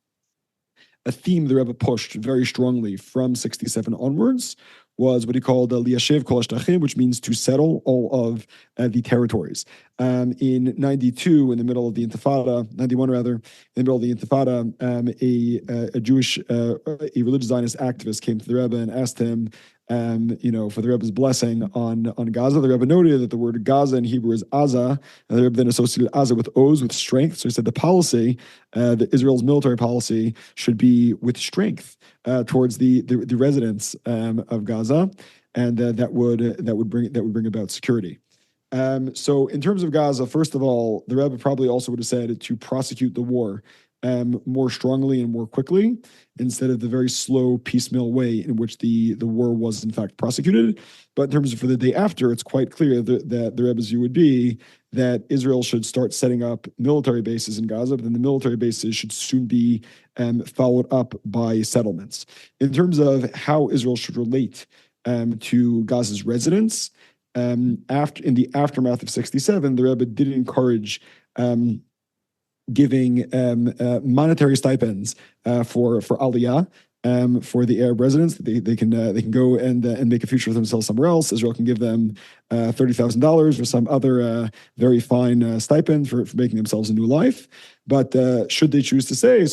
a theme the Rebbe pushed very strongly from 67 onwards was what he called liyashev kol hashtachim, which means to settle all of the territories. In 92, in the middle of the Intifada, 91 rather, in the middle of the Intifada, a Jewish, a religious Zionist activist came to the Rebbe and asked him, for the Rebbe's blessing on Gaza. The Rebbe noted that the word Gaza in Hebrew is Aza, and the Rebbe then associated Aza with Oz, with strength. So he said the policy, that Israel's military policy should be with strength towards the residents of Gaza, and that would bring about security. So in terms of Gaza, first of all, the Rebbe probably also would have said to prosecute the war more strongly and more quickly, instead of the very slow, piecemeal way in which the war was in fact prosecuted. But in terms of for the day after, it's quite clear that the Rebbe's view would be that Israel should start setting up military bases in Gaza, but then the military bases should soon be followed up by settlements. In terms of how Israel should relate to Gaza's residents, in the aftermath of 67, the Rebbe did encourage giving monetary stipends for Aliyah, for the Arab residents. They can go and make a future for themselves somewhere else. Israel can give them $30,000 or some other very fine stipend for making themselves a new life. But should they choose to stay,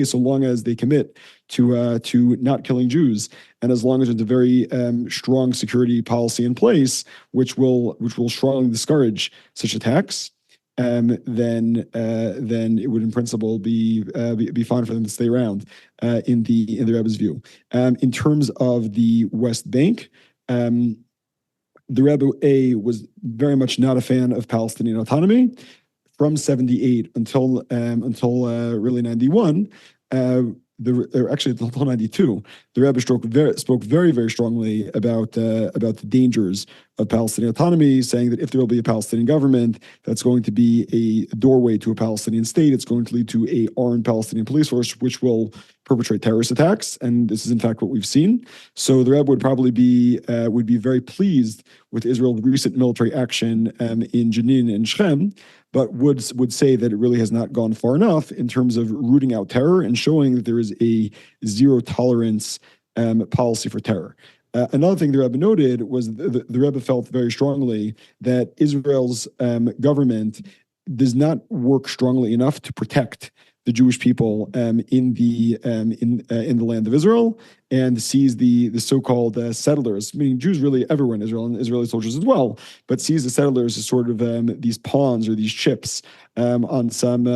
so long as they commit to not killing Jews, and as long as there's a very strong security policy in place, which will strongly discourage such attacks, then it would in principle be fine for them to stay around in the Rebbe's view. In terms of the West Bank, the Rebbe was very much not a fan of Palestinian autonomy. From 78 until really 91, actually until 92, the Rebbe spoke very, very strongly about the dangers of Palestinian autonomy, saying that if there will be a Palestinian government, that's going to be a doorway to a Palestinian state. It's going to lead to a armed Palestinian police force, which will perpetrate terrorist attacks, and this is in fact what we've seen. So the Rebbe would probably be very pleased with Israel's recent military action in Jenin and Shechem, but would say that it really has not gone far enough in terms of rooting out terror and showing that there is a zero tolerance policy for terror. Another thing the Rebbe noted was the Rebbe felt very strongly that Israel's government does not work strongly enough to protect the Jewish people in the land of Israel, and sees the so-called settlers, meaning Jews really everywhere in Israel and Israeli soldiers as well, but sees the settlers as sort of these pawns or these chips on some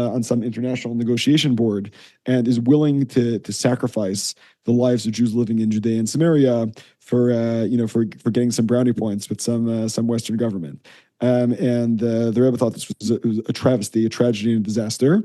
international negotiation board, and is willing to sacrifice the lives of Jews living in Judea and Samaria for getting some brownie points with some Western government. And the Rebbe thought this was a travesty, a tragedy, and a disaster,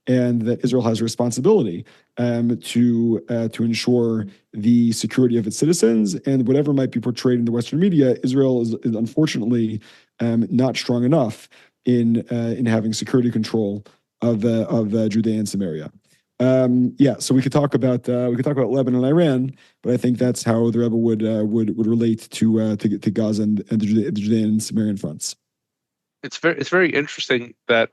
and that Israel has a responsibility to ensure the security of its citizens. And whatever might be portrayed in the Western media, Israel is unfortunately not strong enough in having security control of Judea and Samaria. Yeah, so we could talk about Lebanon and Iran, but I think that's how the Rebbe would relate to Gaza and the Judean and Samaritan fronts. It's very interesting that,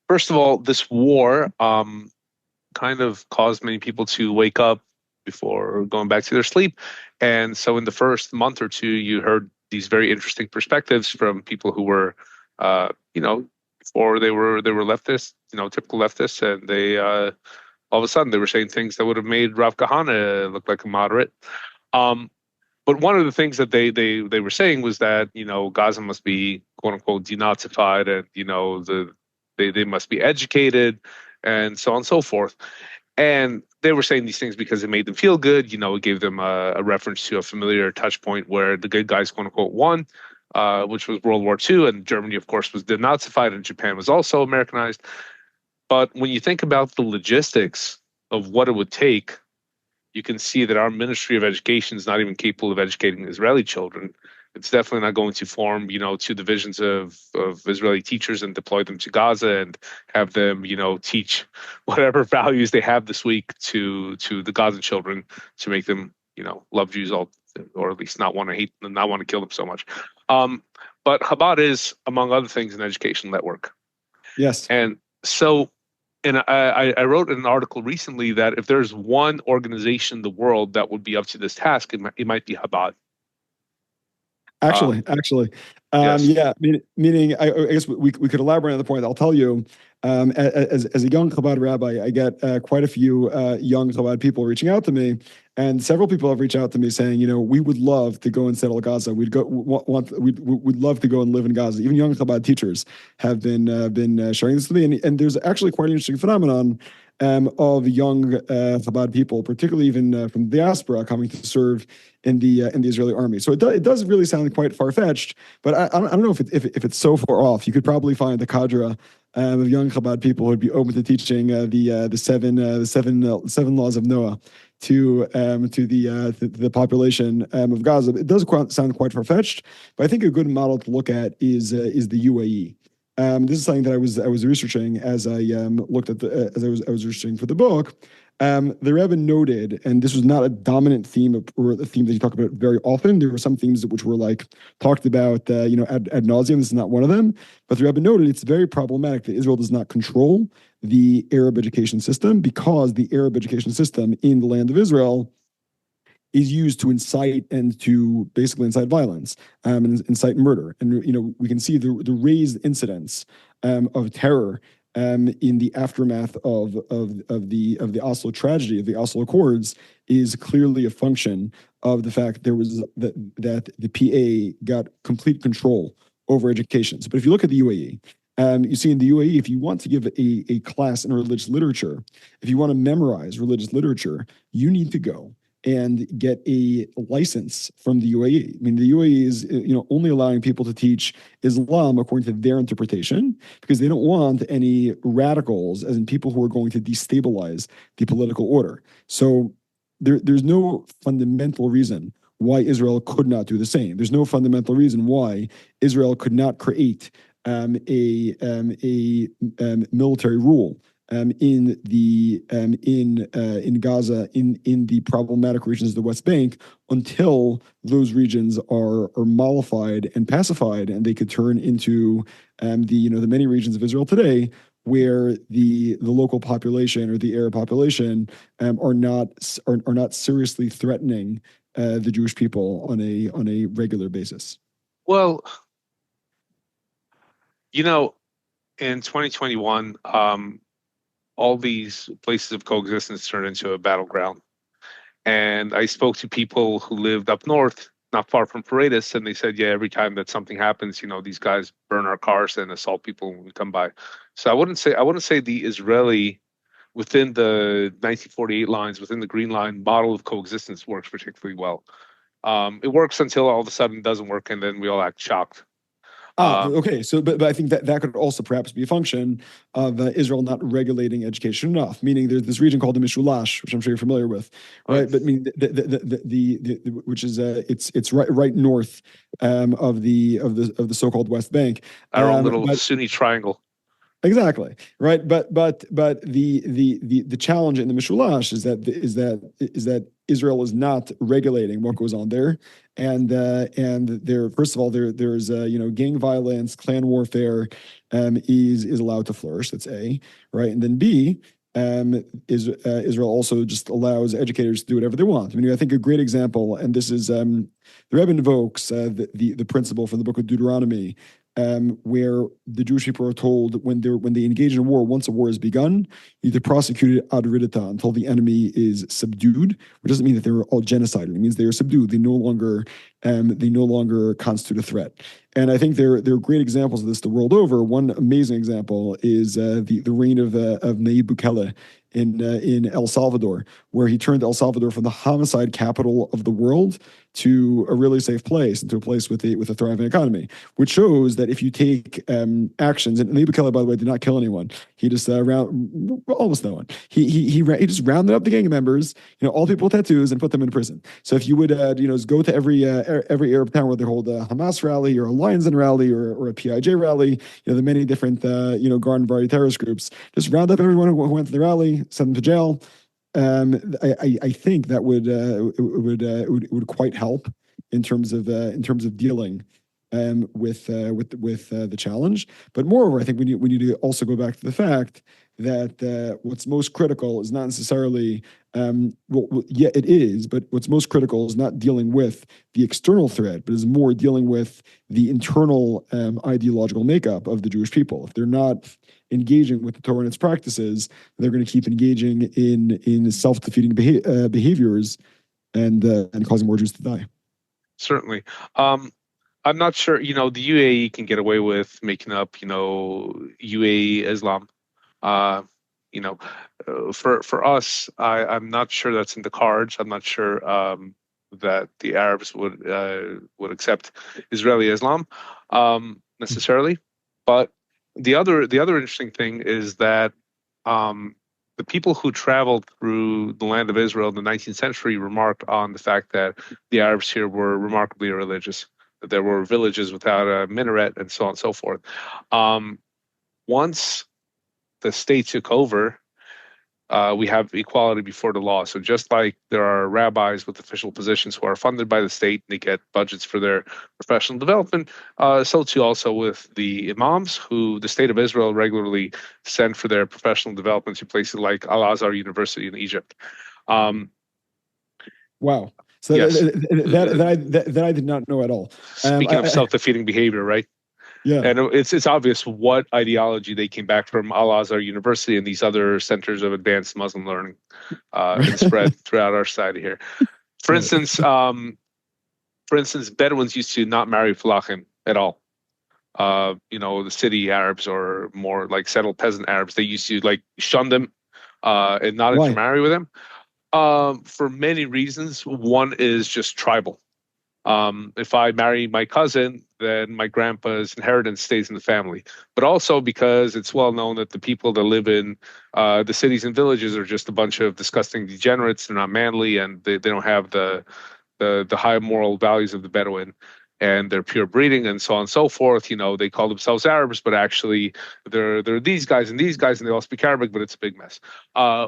first of all, this war kind of caused many people to wake up before going back to their sleep. And so in the first month or two, you heard these very interesting perspectives from people who were, before they were leftists, typical leftists, and they all of a sudden they were saying things that would have made Rav Kahana look like a moderate. Um, but one of the things that they were saying was that Gaza must be quote unquote denazified, and they must be educated, and so on and so forth. And they were saying these things because it made them feel good. It gave them a reference to a familiar touch point where the good guys, quote unquote, won, which was World War II. And Germany, of course, was denazified, and Japan was also Americanized. But when you think about the logistics of what it would take, you can see that our Ministry of Education is not even capable of educating Israeli children. It's definitely not going to form, two divisions of Israeli teachers and deploy them to Gaza and have them, teach whatever values they have this week to the Gaza children to make them, love Jews all, or at least not want to hate them, not want to kill them so much. But Chabad is, among other things, an educational network. Yes. And so, and I wrote in an article recently that if there's one organization in the world that would be up to this task, it might be Chabad. Actually, Yes. yeah. Meaning, I guess we could elaborate on the point. I'll tell you, as a young Chabad rabbi, I get quite a few young Chabad people reaching out to me, and several people have reached out to me saying, we would love to go and settle Gaza. We'd love to go and live in Gaza. Even young Chabad teachers have been sharing this with me, and there's actually quite an interesting phenomenon of young Chabad people, particularly even from the diaspora, coming to serve in the Israeli army. So it does really sound quite far fetched, but I don't know if it's so far off. You could probably find the cadre of young Chabad people who would be open to teaching the seven laws of Noah to the population of Gaza. It does sound quite far fetched, but I think a good model to look at is the UAE. This is something that I was researching as I looked at as I was researching for the book. The Rebbe noted, and this was not a dominant theme or a theme that you talk about very often. There were some themes which were talked about, ad nauseum. This is not one of them. But the Rebbe noted it's very problematic that Israel does not control the Arab education system, because the Arab education system in the land of Israel is used to incite and to basically incite violence and incite murder. And we can see the raised incidents of terror in the aftermath of the Oslo tragedy, of the Oslo Accords, is clearly a function of the fact that the PA got complete control over education. But if you look at the UAE, you see in the UAE, if you want to give a class in religious literature, if you want to memorize religious literature, you need to go and get a license from the UAE. I mean, the UAE is only allowing people to teach Islam according to their interpretation, because they don't want any radicals, as in people who are going to destabilize the political order. So there's no fundamental reason why Israel could not do the same. There's no fundamental reason why Israel could not create a military rule in Gaza, in the problematic regions of the West Bank, until those regions are mollified and pacified, and they could turn into the many regions of Israel today where the local population or the Arab population are not seriously threatening the Jewish people on a regular basis. Well, in 2021, all these places of coexistence turned into a battleground. And I spoke to people who lived up north, not far from Paredes, and they said, yeah, every time that something happens, these guys burn our cars and assault people when we come by. So I wouldn't say the Israeli, within the 1948 lines, within the Green Line model of coexistence, works particularly well. It works until all of a sudden it doesn't work, and then we all act shocked. Okay. So, but I think that could also perhaps be a function of Israel not regulating education enough. Meaning, there's this region called the Mishulash, which I'm sure you're familiar with, Right. right? But I mean, which is it's right north of the so-called West Bank. Our own little But Sunni triangle. exactly, right. But the challenge in the Mishulash is that Israel is not regulating what goes on there, and there, first of all, there's gang violence, clan warfare, is allowed to flourish. That's A, right, and then B. Israel also just allows educators to do whatever they want. I mean, I think a great example, and this is the Rebbe invokes the principle from the book of Deuteronomy, where the Jewish people are told when they engage in a war, once a war has begun, you need to prosecute it ad ridita until the enemy is subdued, which doesn't mean that they're all genocided. It means they are subdued. They no longer constitute a threat. And I think there are great examples of this the world over. One amazing example is the reign of Nayib Bukele in El Salvador, where he turned El Salvador from the homicide capital of the world to a really safe place, and to a place with a thriving economy, which shows that if you take actions, and Nayib Bukele, by the way, did not kill anyone. He just almost no one. He just rounded up the gang members, all people with tattoos, and put them in prison. So if you would go to every Arab town where they hold a Hamas rally or a Lions Den rally or a PIJ rally, the many different garden variety terrorist groups, just round up everyone who went to the rally, send them to jail. I think that would quite help in terms of dealing with the challenge. But moreover, I think we need to also go back to the fact that what's most critical is not necessarily yeah, it is, but what's most critical is not dealing with the external threat, but is more dealing with the internal ideological makeup of the Jewish people. If they're not engaging with the Torah and its practices, they're going to keep engaging in self-defeating behaviors and causing more Jews to die. Certainly. I'm not sure, the UAE can get away with making up, UAE Islam. For us, I'm not sure that's in the cards. I'm not sure that the Arabs would accept Israeli Islam necessarily. But the other interesting thing is that the people who traveled through the land of Israel in the 19th century remarked on the fact that the Arabs here were remarkably religious. That there were villages without a minaret and so on and so forth. Once the state took over, we have equality before the law. So just like there are rabbis with official positions who are funded by the state, they get budgets for their professional development, so too also with the imams, who the state of Israel regularly send for their professional development to places like Al-Azhar University in Egypt. Wow. So yes. that I did not know at all. Speaking of self-defeating behavior, right? Yeah. And it's obvious what ideology they came back from Al-Azhar University and these other centers of advanced Muslim learning and spread throughout our society here. For instance, Bedouins used to not marry Falahim at all. The city Arabs or more like settled peasant Arabs, they used to shun them and not intermarry with them. For many reasons. One is just tribal. If I marry my cousin, then my grandpa's inheritance stays in the family. But also because it's well known that the people that live in the cities and villages are just a bunch of disgusting degenerates. They're not manly, and they don't have the high moral values of the Bedouin, and they're pure breeding and so on and so forth. They call themselves Arabs, but actually they're these guys and these guys, and they all speak Arabic, but it's a big mess.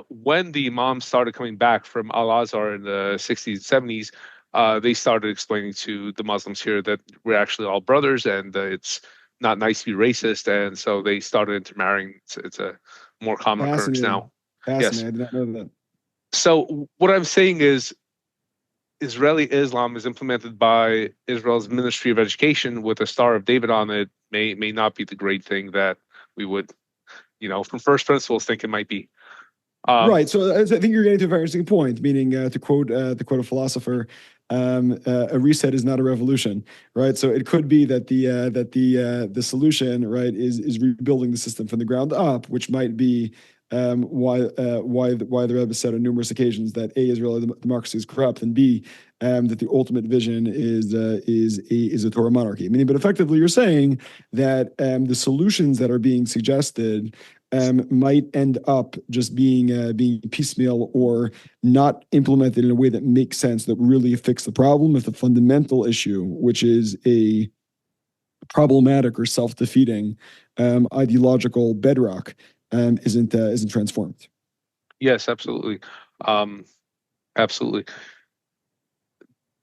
When the imams started coming back from Al-Azhar in the 60s and 70s, they started explaining to the Muslims here that we're actually all brothers, and it's not nice to be racist, and so they started intermarrying. It's a more common occurrence now. Fascinating. Yes. I did not know that. So what I'm saying is, Israeli Islam is implemented by Israel's Ministry of Education with a Star of David on it. May not be the great thing that we would, from first principles, think it might be. Right. So I think you're getting to a very interesting point, meaning to quote a philosopher, a reset is not a revolution, right? So it could be that the solution, right, is rebuilding the system from the ground up, which might be why the Rebbe said on numerous occasions that A, Israeli democracy is corrupt, and B, that the ultimate vision is a Torah monarchy. Meaning, but effectively, you're saying that the solutions that are being suggested might end up just being piecemeal or not implemented in a way that makes sense, that really fix the problem if the fundamental issue, which is a problematic or self-defeating ideological bedrock, isn't transformed. Yes, absolutely. Um, absolutely.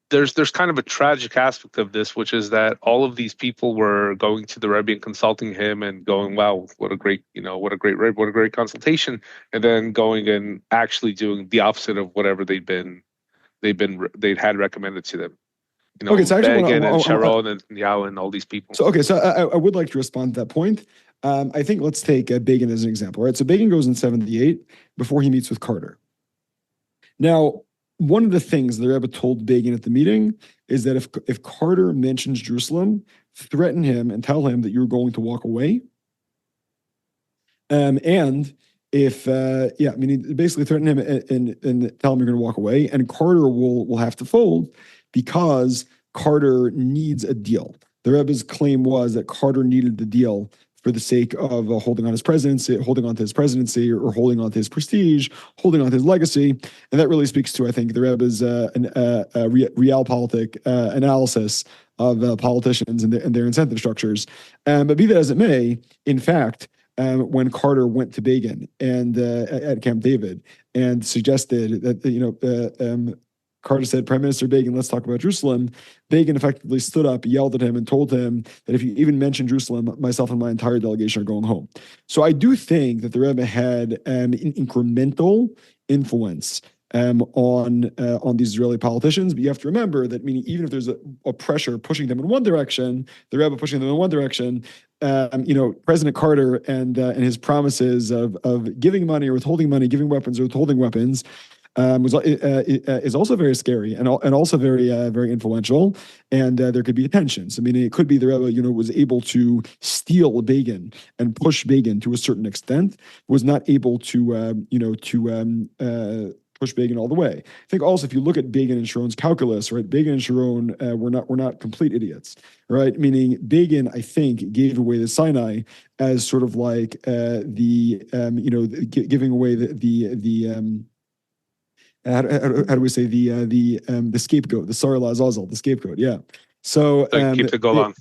There's kind of a tragic aspect of this, which is that all of these people were going to the Rebbe and consulting him and going, "Wow, what a great, what a great Rebbe, what a great consultation," and then going and actually doing the opposite of whatever they'd had recommended to them. Okay, so I actually Begin and want to. Sharon and Yao and all these people. So okay, so I would like to respond to that point. I think let's take Begin as an example, right? So Begin goes in 78 before he meets with Carter. Now, one of the things the Rebbe told Begin at the meeting is that if Carter mentions Jerusalem, threaten him and tell him that you're going to walk away. And if I mean, basically threaten him and tell him you're going to walk away, and Carter will have to fold because Carter needs a deal. The Rebbe's claim was that Carter needed the deal for the sake of holding on to his presidency, or holding on to his prestige, holding on to his legacy. And that really speaks to, I think, the Rebbe's realpolitik analysis of politicians and their incentive structures. But be that as it may, in fact, when Carter went to Begin and at Camp David and suggested that, Carter said, "Prime Minister Begin, let's talk about Jerusalem." Begin effectively stood up, yelled at him, and told him that if you even mention Jerusalem, myself and my entire delegation are going home. So I do think that the Rebbe had an incremental influence on these Israeli politicians. But you have to remember that, meaning even if there's a pressure pushing them in one direction, the Rebbe pushing them in one direction, President Carter and his promises of giving money or withholding money, giving weapons or withholding weapons, is also very scary and also very influential, and there could be tensions. I mean, it could be the Rebbe, was able to steal Begin and push Begin to a certain extent, was not able to push Begin all the way. I think also if you look at Begin and Sharon's calculus, right? Begin and Sharon were not complete idiots, right? Meaning Begin, I think, gave away the Sinai as sort of like giving away the how do we say the scapegoat, the Sarah Azazel, the scapegoat? Yeah. So keep the Golan.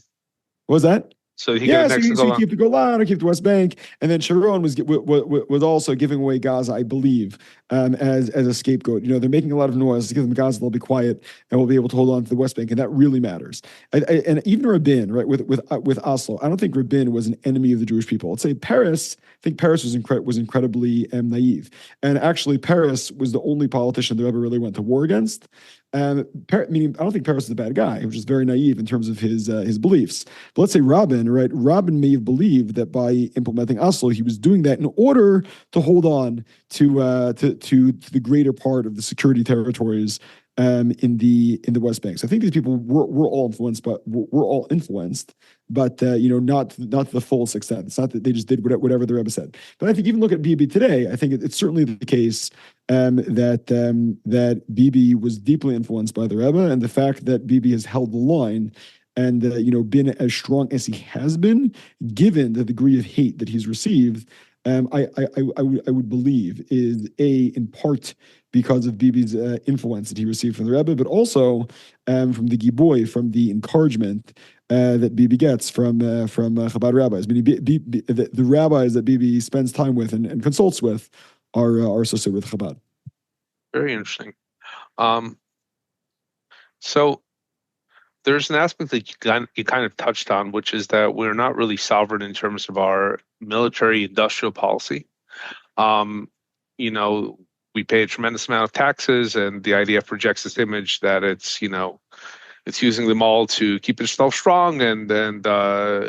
What was that? So he got next to Golan. Keep the Golan or keep the West Bank, and then Sharon was also giving away Gaza, I believe, as a scapegoat. They're making a lot of noise. To give them Gaza, they'll be quiet, and we'll be able to hold on to the West Bank, and that really matters. And even Rabin, right, with Oslo, I don't think Rabin was an enemy of the Jewish people. Let's say Paris. I think Paris was incredibly naive, and actually Paris was the only politician that ever really went to war against. Meaning, I don't think Paris is a bad guy. He was just very naive in terms of his beliefs. But let's say Rabin, right? Rabin may have believed that by implementing Oslo, he was doing that in order to hold on to the greater part of the security territories in the West Bank. So I think these people were all influenced, but not to the fullest extent. It's not that they just did whatever the Rebbe said. But I think even look at Bibi today, I think it's certainly the case that Bibi was deeply influenced by the Rebbe, and the fact that Bibi has held the line and been as strong as he has been, given the degree of hate that he's received, I would believe is in part because of Bibi's influence that he received from the Rebbe, but also from the giboy, from the encouragement that Bibi gets from Chabad rabbis. I mean, the rabbis that Bibi spends time with and consults with are associated with Chabad. Very interesting. So there's an aspect that you kind of touched on, which is that we're not really sovereign in terms of our military industrial policy. We pay a tremendous amount of taxes, and the IDF projects this image that it's using them all to keep itself strong and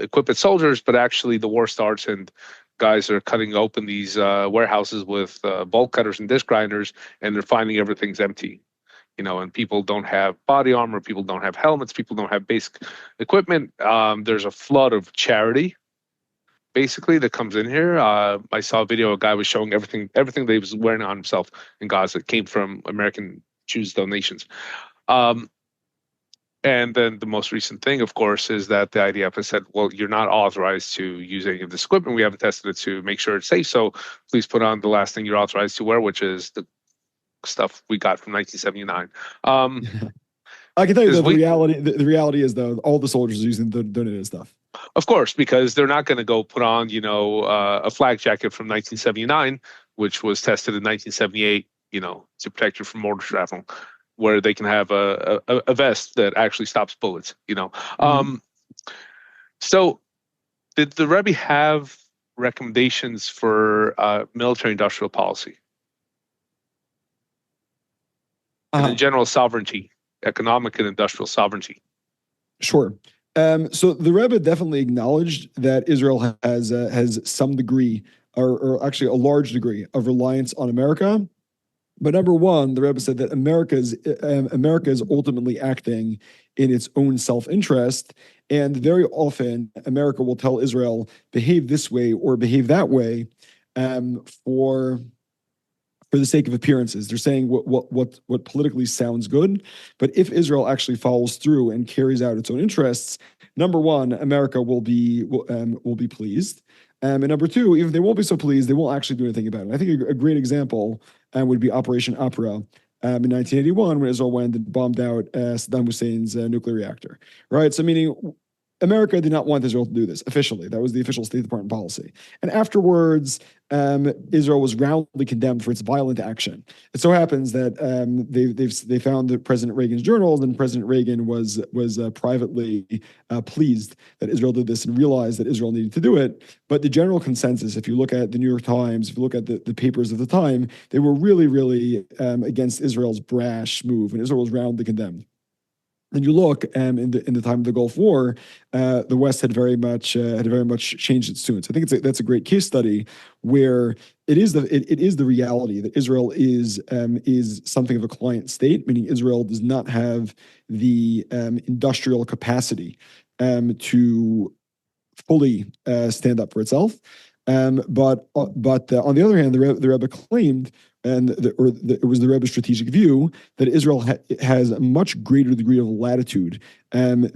equip its soldiers, but actually the war starts and guys are cutting open these warehouses with bolt cutters and disc grinders, and they're finding everything's empty. And people don't have body armor, people don't have helmets, people don't have basic equipment. There's a flood of charity basically that comes in here. I saw a video. A guy was showing everything that he was wearing on himself in Gaza came from American Jews donations. Um, and then the most recent thing, of course, is that the IDF has said, well, you're not authorized to use any of this equipment. We haven't tested it to make sure it's safe. So please put on the last thing you're authorized to wear, which is the stuff we got from 1979. I can tell you Because that the reality is though all the soldiers are using the donated stuff. of course, because they're not going to go put on, a flak jacket from 1979, which was tested in 1978, to protect you from mortar shrapnel, where they can have a vest that actually stops bullets. Mhm. So did the Rebbe have recommendations for military industrial policy and in Uh-huh. general sovereignty, economic and industrial sovereignty? Sure. So the Rebbe definitely acknowledged that Israel has some degree, or actually a large degree, of reliance on America. But number one, the Rebbe said that America is ultimately acting in its own self-interest, and very often America will tell Israel behave this way or behave that way, for the sake of appearances. They're saying what politically sounds good, but if Israel actually follows through and carries out its own interests, number one, America will be pleased. And number two, even if they won't be so pleased, they won't actually do anything about it. I think a great example would be Operation Opera in 1981, when Israel went and bombed out Saddam Hussein's nuclear reactor. Right. So meaning America did not want Israel to do this officially. That was the official State Department policy. And afterwards, Israel was roundly condemned for its violent action. It so happens that they found that President Reagan's journals, and President Reagan was privately pleased that Israel did this and realized that Israel needed to do it. But the general consensus, if you look at the New York Times, if you look at the papers of the time, they were really, really against Israel's brash move, and Israel was roundly condemned. And you look in the time of the Gulf War, the West had very much changed its tune. So I think that's a great case study where it is the reality that Israel is something of a client state, meaning Israel does not have the industrial capacity to fully stand up for itself. But on the other hand, the Rebbe claimed, it was the Rebbe's strategic view, that Israel has a much greater degree of latitude than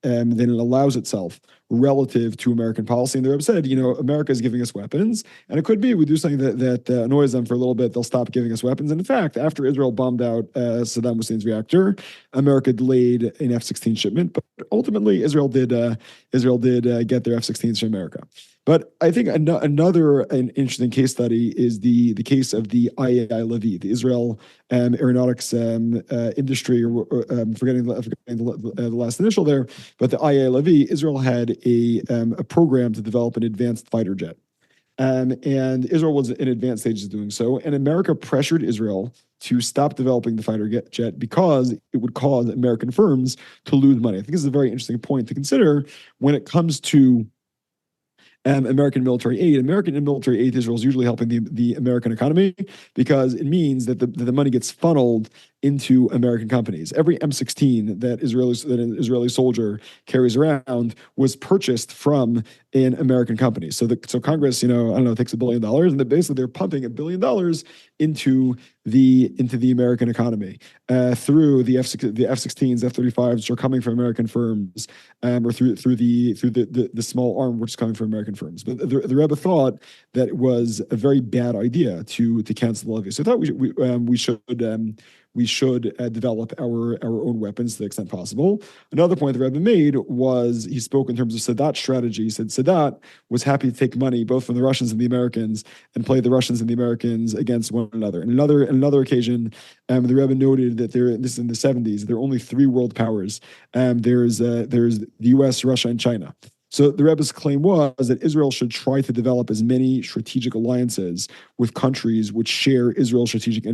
it allows itself relative to American policy. And the Rebbe said, America is giving us weapons, and it could be we do something that annoys them for a little bit, they'll stop giving us weapons. And in fact, after Israel bombed out Saddam Hussein's reactor, America delayed an F-16 shipment, but ultimately Israel did get their F-16s from America. But I think another interesting case study is the case of the IAI Levi, the Israel aeronautics industry, or forgetting the last initial there, but the IAI Levi. Israel had a program to develop an advanced fighter jet. And Israel was in advanced stages of doing so. And America pressured Israel to stop developing the fighter jet because it would cause American firms to lose money. I think this is a very interesting point to consider when it comes to American military aid. American military aid to Israel is usually helping the American economy because it means that the money gets funneled into American companies. Every M16 that an Israeli soldier carries around was purchased from an American company. So Congress, takes $1 billion, and basically they're pumping $1 billion into the American economy through the F-16s, F-35s, which are coming from American firms, or through the small arm which is coming from American firms. But the Rebbe thought that it was a very bad idea to cancel the levy. So I thought we should develop our own weapons to the extent possible. Another point the Rebbe made was he spoke in terms of Sadat's strategy. He said Sadat was happy to take money both from the Russians and the Americans and play the Russians and the Americans against one another. And another occasion, the Rebbe noted that this is in the 70s, there are only three world powers. There's the U.S., Russia, and China. So the Rebbe's claim was that Israel should try to develop as many strategic alliances with countries which share Israel's strategic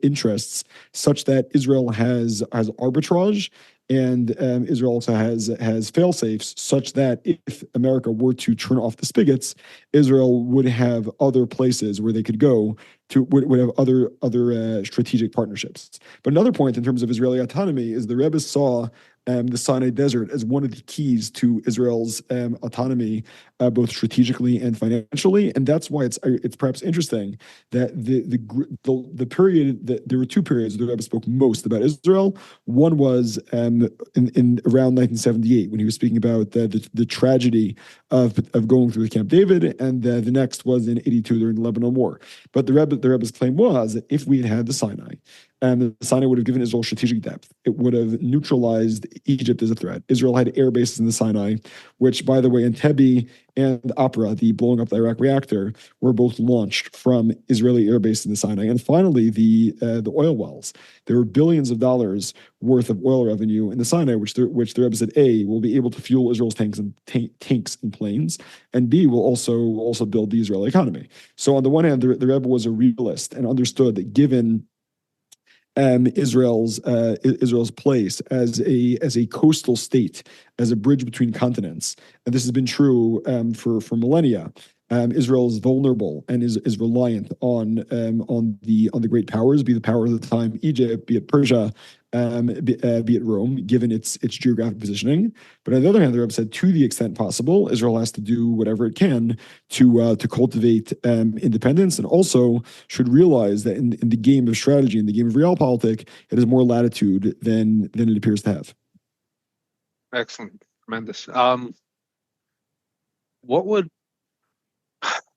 interests, such that Israel has arbitrage, and Israel also has fail-safes, such that if America were to turn off the spigots, Israel would have other places where they could go would have other strategic partnerships. But another point in terms of Israeli autonomy is the Rebbe saw the Sinai Desert as one of the keys to Israel's autonomy, both strategically and financially. And that's why it's perhaps interesting that the period that there were two periods that the Rebbe spoke most about Israel. One was in around 1978 when he was speaking about the tragedy of going through the Camp David, and the next was in '82 during the Lebanon War. But the Rebbe's claim was that if we had had the Sinai, the Sinai would have given Israel strategic depth. It would have neutralized Egypt as a threat. Israel had air bases in the Sinai, which, by the way, Entebbe and Opera, the blowing up the Iraq reactor, were both launched from Israeli air base in the Sinai. And finally, the oil wells. There were billions of dollars worth of oil revenue in the Sinai, which the Rebbe said, A, will be able to fuel Israel's tanks and planes, and B, will also build the Israeli economy. So on the one hand, the Rebbe was a realist and understood that given Israel's place as a coastal state, as a bridge between continents, and this has been true for millennia. Israel is vulnerable and is reliant on the great powers, be the power of the time Egypt, be it Persia, be it Rome, given its geographic positioning. But on the other hand, the Rebbe said, to the extent possible, Israel has to do whatever it can to cultivate independence, and also should realize that in the game of strategy, in the game of realpolitik, it has more latitude than it appears to have. Excellent, tremendous.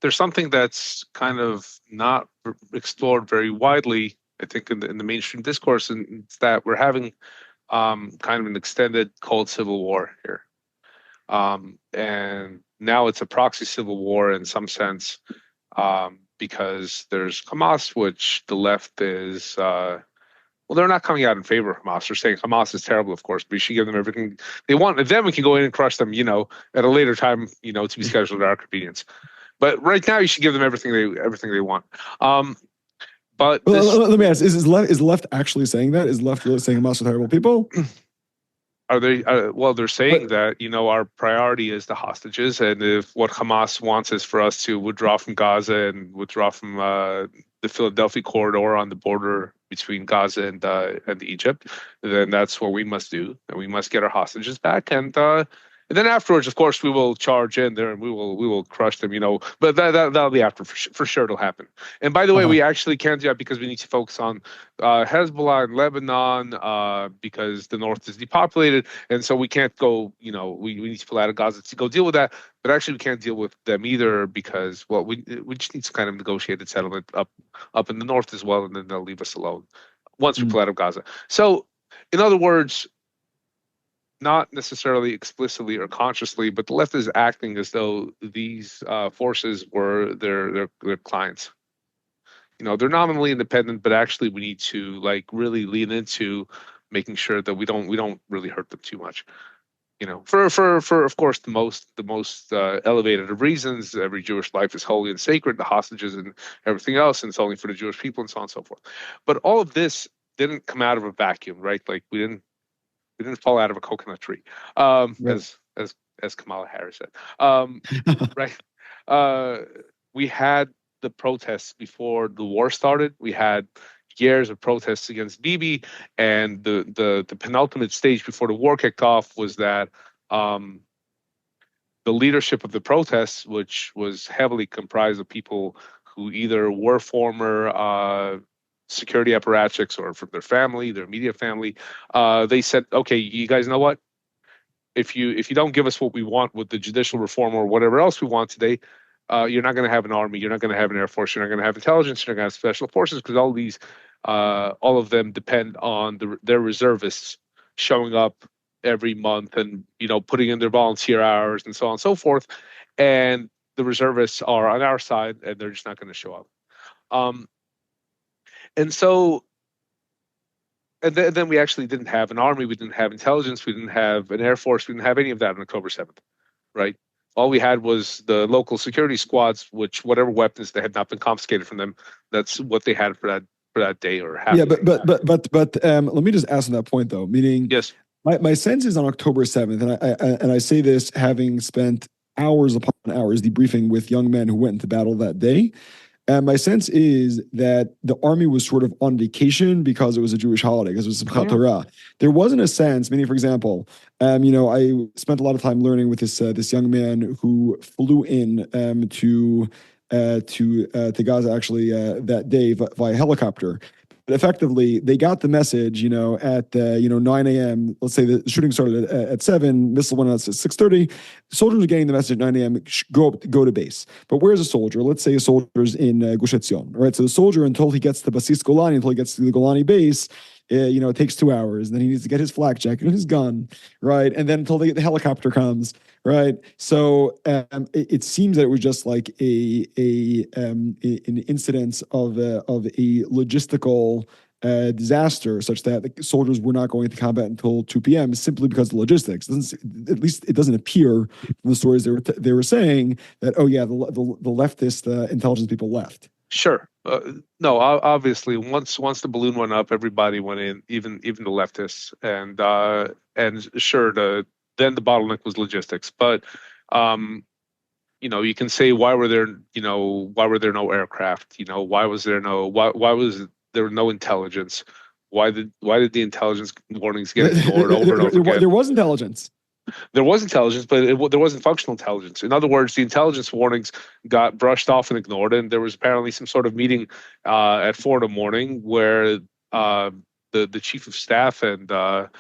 There's something that's kind of not explored very widely, I think, in the mainstream discourse, and it's that we're having kind of an extended cold civil war here. And now it's a proxy civil war in some sense, because there's Hamas, which the left is, well, they're not coming out in favor of Hamas. They're saying Hamas is terrible, of course, but you should give them everything they want. And then we can go in and crush them, at a later time, to be scheduled at our convenience. But right now, you should give them everything they want. But let me ask: is left actually saying that? Is left really saying Hamas are terrible people? Are they? Well, they're saying that our priority is the hostages, and if what Hamas wants is for us to withdraw from Gaza and withdraw from the Philadelphia corridor on the border between Gaza and Egypt, then that's what we must do, and we must get our hostages back. And then afterwards, of course, we will charge in there and we will crush them, But that'll be after for sure. It'll happen. And by the way, we actually can't do that because we need to focus on Hezbollah and Lebanon because the north is depopulated, and so we can't go. We need to pull out of Gaza to go deal with that. But actually, we can't deal with them either because we just need some kind of negotiated settlement up in the north as well, and then they'll leave us alone once we pull out of Gaza. So, in other words, not necessarily explicitly or consciously, but the left is acting as though these forces were their clients. They're nominally independent, but actually we need to really lean into making sure that we don't really hurt them too much. For of course the most elevated of reasons. Every Jewish life is holy and sacred, the hostages and everything else, and it's only for the Jewish people and so on and so forth. But all of this didn't come out of a vacuum, right? We didn't fall out of a coconut tree, right. as Kamala Harris said. Right. We had the protests before the war started. We had years of protests against Bibi, and the penultimate stage before the war kicked off was that the leadership of the protests, which was heavily comprised of people who either were former security apparatchiks or from their family, their immediate family, they said, okay, you guys know what? If you don't give us what we want with the judicial reform or whatever else we want today, you're not going to have an army, you're not going to have an air force, you're not going to have intelligence, you're not going to have special forces, because all of them depend on their reservists showing up every month and putting in their volunteer hours and so on and so forth. And the reservists are on our side, and they're just not going to show up. And so, then we actually didn't have an army, we didn't have intelligence, we didn't have an air force, we didn't have any of that on October 7th, right? All we had was the local security squads, which whatever weapons that had not been confiscated from them, that's what they had for that day or half. Yeah, but let me just ask on that point though. Meaning, yes, my sense is on October 7th, and I say this having spent hours upon hours debriefing with young men who went into battle that day. And my sense is that the army was sort of on vacation because it was a Jewish holiday, because it was Oh Simchat yeah. Torah. There wasn't a sense, meaning, for example, I spent a lot of time learning with this young man who flew in to Gaza actually that day via helicopter. But effectively, they got the message, at 9 a.m. Let's say the shooting started at 7, missile went out at 6:30. Soldiers are getting the message at 9 a.m. Go to base. But where's a soldier? Let's say a soldier's in Gush Etzion, right? So the soldier, until he gets to Basis Golani, until he gets to the Golani base, it takes 2 hours. And then he needs to get his flak jacket and his gun, right? And then until the helicopter comes, right? So it seems that it was just like an incidence of a logistical disaster, such that the soldiers were not going to combat until 2 p.m. simply because of the logistics. At least it doesn't appear from the stories they were saying that, oh yeah, the leftist intelligence people left. Sure. No, obviously, once the balloon went up, everybody went in, even the leftists, and sure, then the bottleneck was logistics. But you can say, why were there no aircraft? Why was there no intelligence? Why did the intelligence warnings get ignored over and over again? There was intelligence. There was intelligence, but there wasn't functional intelligence. In other words, the intelligence warnings got brushed off and ignored, and there was apparently some sort of meeting at 4 in the morning where the chief of staff and the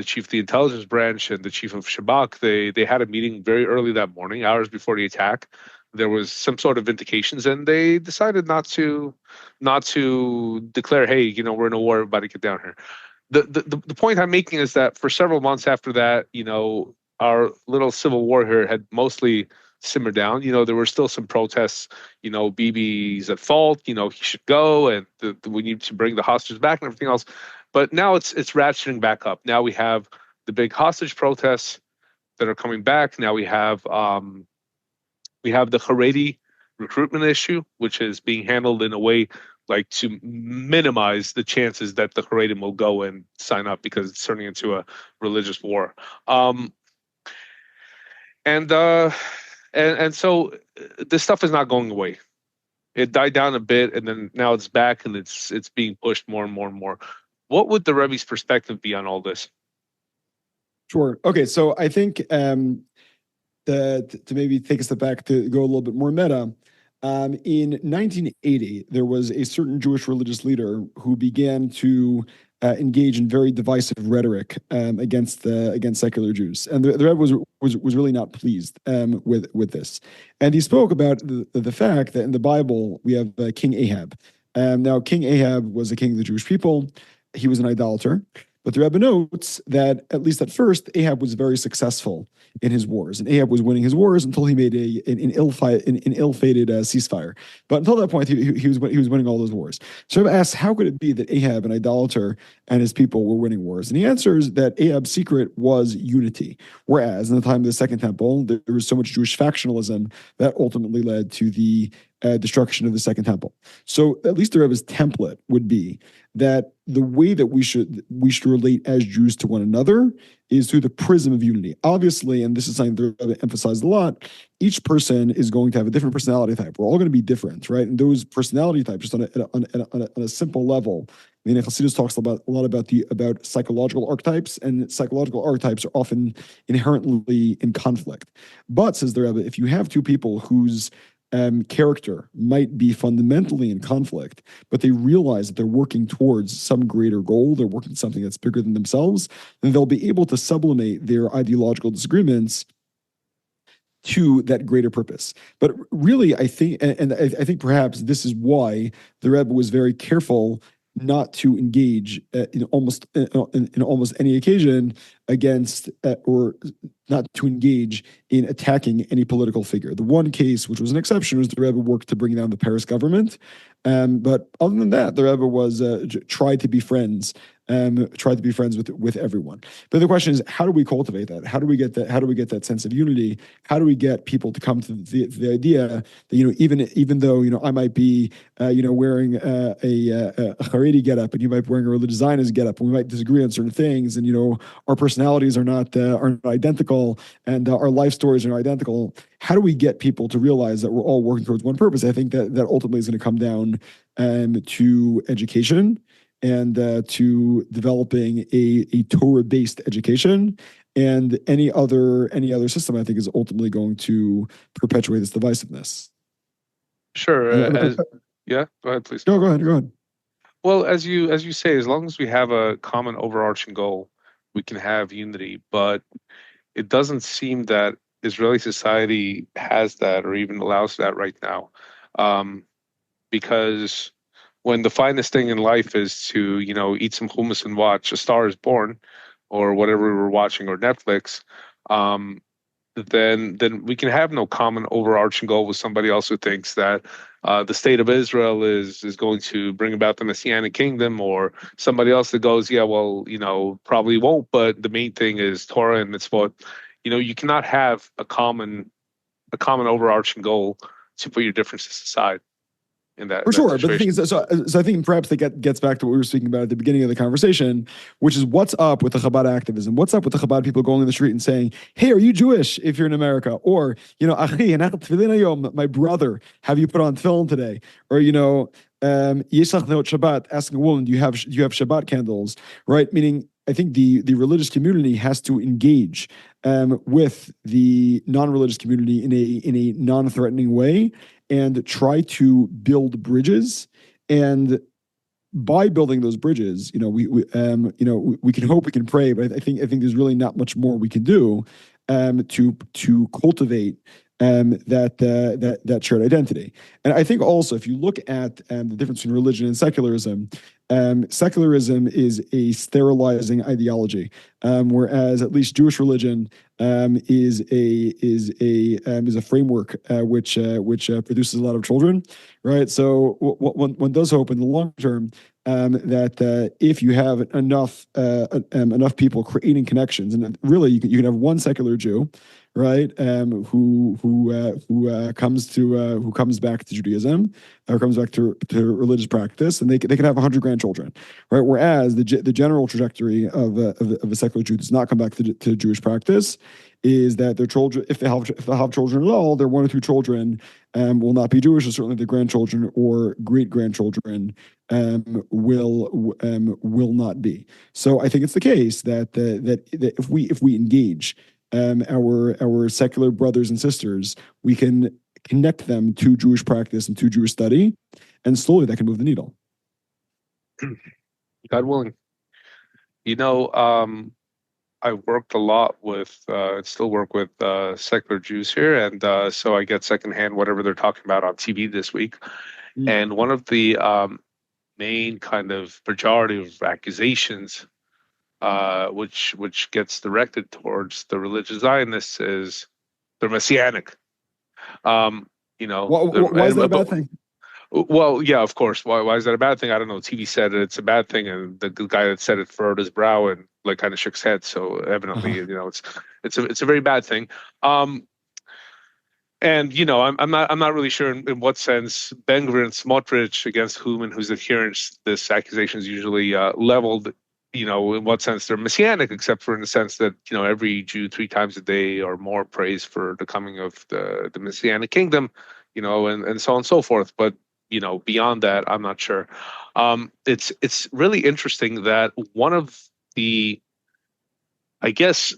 chief of the intelligence branch and the chief of Shabak, they had a meeting very early that morning, hours before the attack. There was some sort of vindications, and they decided not to declare, hey, we're in a war, everybody get down here. The point I'm making is that for several months after that, our little civil war here had mostly simmered down. There were still some protests. Bibi's at fault. He should go, and we need to bring the hostages back and everything else. But now it's ratcheting back up. Now we have the big hostage protests that are coming back. Now we have the Haredi recruitment issue, which is being handled in a way like to minimize the chances that the Haredim will go and sign up, because it's turning into a religious war. And so this stuff is not going away. It died down a bit, and then now it's back, and it's being pushed more and more and more. What would the Rebbe's perspective be on all this? Sure. Okay, so I think to maybe take a step back to go a little bit more meta. In 1980, there was a certain Jewish religious leader who began to engage in very divisive rhetoric against secular Jews, and the Rebbe was really not pleased with this. And he spoke about the fact that in the Bible we have King Ahab. Now, King Ahab was a king of the Jewish people. He was an idolater. But the Rebbe notes that, at least at first, Ahab was very successful in his wars, and Ahab was winning his wars until he made an ill-fated ceasefire. But until that point, he was winning all those wars. So Rebbe asks, how could it be that Ahab, an idolater, and his people were winning wars? And he answers that Ahab's secret was unity, whereas in the time of the Second Temple, there was so much Jewish factionalism that ultimately led to the destruction of the Second Temple. So at least the Rebbe's template would be that the way that we should relate as Jews to one another is through the prism of unity. Obviously, and this is something the Rebbe emphasized a lot, each person is going to have a different personality type. We're all going to be different, right? And those personality types, just on a simple level. I mean, Hasidus talks a lot about psychological archetypes, and psychological archetypes are often inherently in conflict. But, says the Rebbe, if you have two people whose character might be fundamentally in conflict, but they realize that they're working towards some greater goal, they're working something that's bigger than themselves, then they'll be able to sublimate their ideological disagreements to that greater purpose. But really, I think, and I think perhaps this is why the Rebbe was very careful not to engage in almost any occasion against or not to engage in attacking any political figure. The one case, which was an exception, was the Rebbe worked to bring down the Paris government. But other than that, the Rebbe was tried to be friends with everyone. But the question is, how do we cultivate that? How do we get that? How do we get that sense of unity? How do we get people to come to the idea that even though I might be wearing a Haredi getup, and you might be wearing a religious Zionist getup, and we might disagree on certain things, and our personality personalities are not identical, and our life stories are not identical. How do we get people to realize that we're all working towards one purpose? I think that ultimately is going to come down to education and to developing a Torah-based education. And any other system, I think, is ultimately going to perpetuate this divisiveness. Sure. Uh, Yeah, go ahead, please. Go ahead. Well, as you say, as long as we have a common overarching goal, we can have unity. But it doesn't seem that Israeli society has that or even allows that right now. Um, because when the finest thing in life is to, eat some hummus and watch A Star is Born or whatever we're watching or Netflix, um, then we can have no common overarching goal with somebody else who thinks that the state of Israel is going to bring about the Messianic kingdom, or somebody else that goes, yeah, well, probably won't, but the main thing is Torah and mitzvot. You cannot have a common overarching goal to put your differences aside in that For sure, but the thing situation. is, so I think perhaps that gets back to what we were speaking about at the beginning of the conversation, which is what's up with the Chabad activism? What's up with the Chabad people going in the street and saying, "Hey, are you Jewish?" If you're in America, or "Achi, my brother, have you put on tefillin today?" Or Yisach Neot Shabbat, asking a woman, "Do you have Shabbat candles?" Right? Meaning, I think the religious community has to engage with the non-religious community in a non-threatening way and try to build bridges. And by building those bridges, we can hope, we can pray, but I think there's really not much more we can do to cultivate that shared identity. And I think also, if you look at the difference between religion and secularism, secularism is a sterilizing ideology, whereas at least Jewish religion is a framework which produces a lot of children, right? So one does hope in the long term that if you have enough people creating connections, and really you can have one secular Jew, right, who comes back to Judaism or comes back to religious practice, and they can have 100 grandchildren, right? Whereas the general trajectory of a secular Jew does not come back to Jewish practice, is that their children, if they have children at all, their one or two children will not be Jewish, and certainly the grandchildren or great grandchildren will not be. So I think it's the case that if we engage our secular brothers and sisters, we can connect them to Jewish practice and to Jewish study, and slowly that can move the needle. God willing. I worked a lot with, still work with secular Jews here, and so I get secondhand whatever they're talking about on TV this week. And one of the main kind of pejorative accusations, which gets directed towards the religious Zionists, is they're messianic. Why is that a bad thing? Well, yeah, of course. Why is that a bad thing? I don't know. TV said it's a bad thing, and the guy that said it furrowed his brow and like kind of shook his head. So evidently, it's a very bad thing. And I'm not really sure in what sense Ben-Gvir and Smotrich, against whom and whose adherents this accusation is usually leveled, in what sense they're messianic, except for in the sense that every Jew 3 times a day or more prays for the coming of the Messianic kingdom, and so on and so forth. But beyond that, I'm not sure. It's really interesting that one of the, I guess,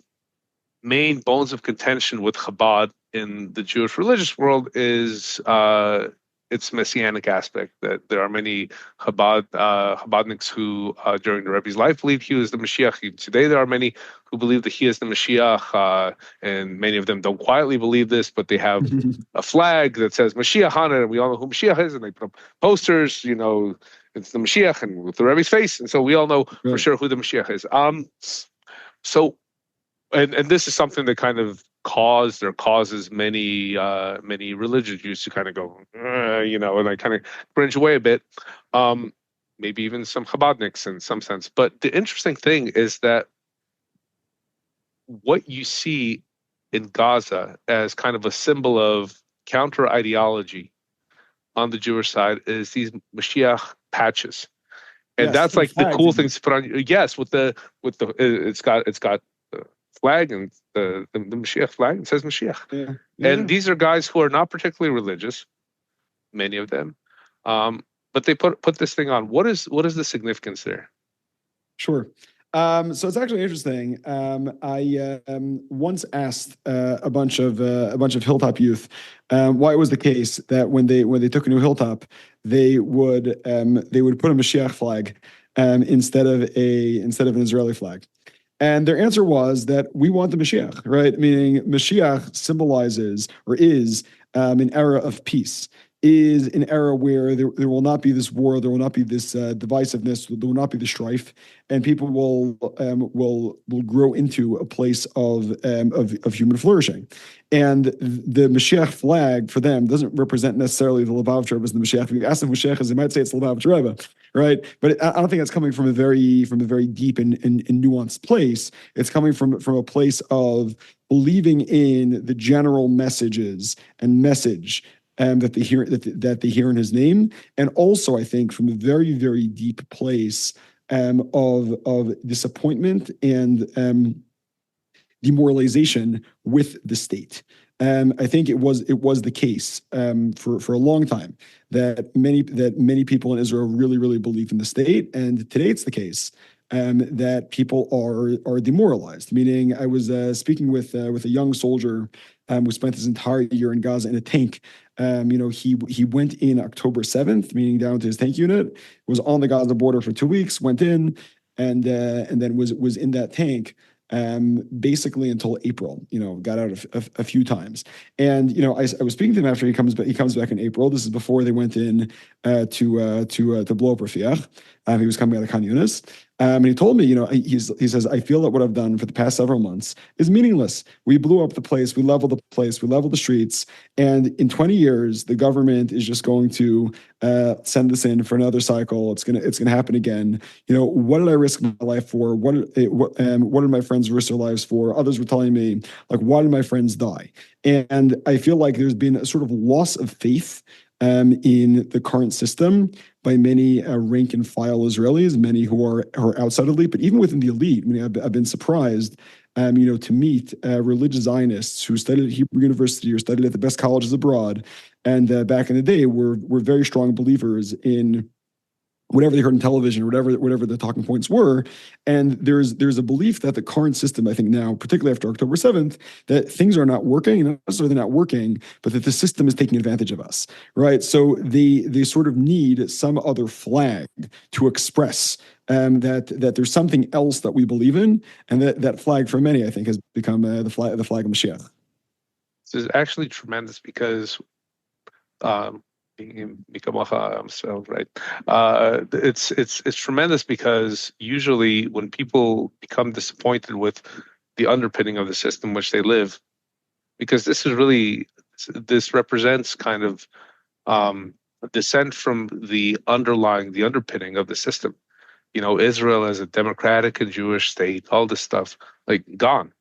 main bones of contention with Chabad in the Jewish religious world is its messianic aspect. That there are many Chabadniks who, during the Rebbe's life, believed he was the Mashiach. Even today, there are many who believe that he is the Mashiach, and many of them don't quietly believe this, but they have a flag that says Mashiach on it, and we all know who Mashiach is, and they put up posters, it's the Mashiach, and with the Rebbe's face, and so we all know for sure who the Mashiach is. So, and this is something that kind of causes many religious Jews to kind of go, and I kind of cringe away a bit. Maybe even some Chabadniks in some sense. But the interesting thing is that what you see in Gaza as kind of a symbol of counter ideology on the Jewish side is these Mashiach patches. And that's like the cool things to put on. Yes, with the it's got flag and the Mashiach flag, it says Mashiach. Yeah. And these are guys who are not particularly religious, many of them, but they put this thing on. What is the significance there? Sure. So it's actually interesting. I once asked a bunch of hilltop youth why it was the case that when they took a new hilltop, they would put a Mashiach flag instead of an Israeli flag. And their answer was that we want the Mashiach, right? Meaning Mashiach symbolizes or is an era of peace, is an era where there will not be this war, there will not be this divisiveness, there will not be the strife, and people will grow into a place of human flourishing. And the Mashiach flag for them doesn't represent necessarily the Lubavitcher Rebbe as the Mashiach. If you ask them Mashiach is, they might say it's the Lubavitcher Rebbe, right? But I don't think that's coming from a very deep and nuanced place. It's coming from a place of believing in the general messages and message that they hear in his name, and also I think from a very deep place of disappointment and demoralization with the state. I think it was the case for a long time that many people in Israel really believe in the state, and today it's the case that people are demoralized. Meaning, I was speaking with a young soldier who spent his entire year in Gaza in a tank. He went in October 7th, meaning down to his tank unit, was on the Gaza border for 2 weeks, went in, and then was in that tank basically until April. Got out a few times. And I was speaking to him after he comes back in April. This is before they went in to blow up Rafiach. He was coming out of Khan Yunis. And he told me, he says, I feel that what I've done for the past several months is meaningless. We blew up the place, we leveled the place, we leveled the streets, and in 20 years, the government is just going to send this in for another cycle. It's gonna happen again. What did I risk my life for? What did my friends risk their lives for? Others were telling me, like, why did my friends die? And I feel like there's been a sort of loss of faith in the current system by many rank and file Israelis, many who are outside elite, but even within the elite. I mean, I've been surprised, to meet religious Zionists who studied at Hebrew University or studied at the best colleges abroad, and back in the day were very strong believers in whatever they heard on television, whatever the talking points were. And there's a belief that the current system, I think now, particularly after October 7th, that things are not working, not necessarily not working, but that the system is taking advantage of us, right? So they sort of need some other flag to express that there's something else that we believe in, and that flag for many, I think, has become the flag of Mashiach. This is actually tremendous because right? It's tremendous because usually when people become disappointed with the underpinning of the system which they live, because this represents kind of a descent from the underpinning of the system. Israel as a democratic and Jewish state, all this stuff, like, gone.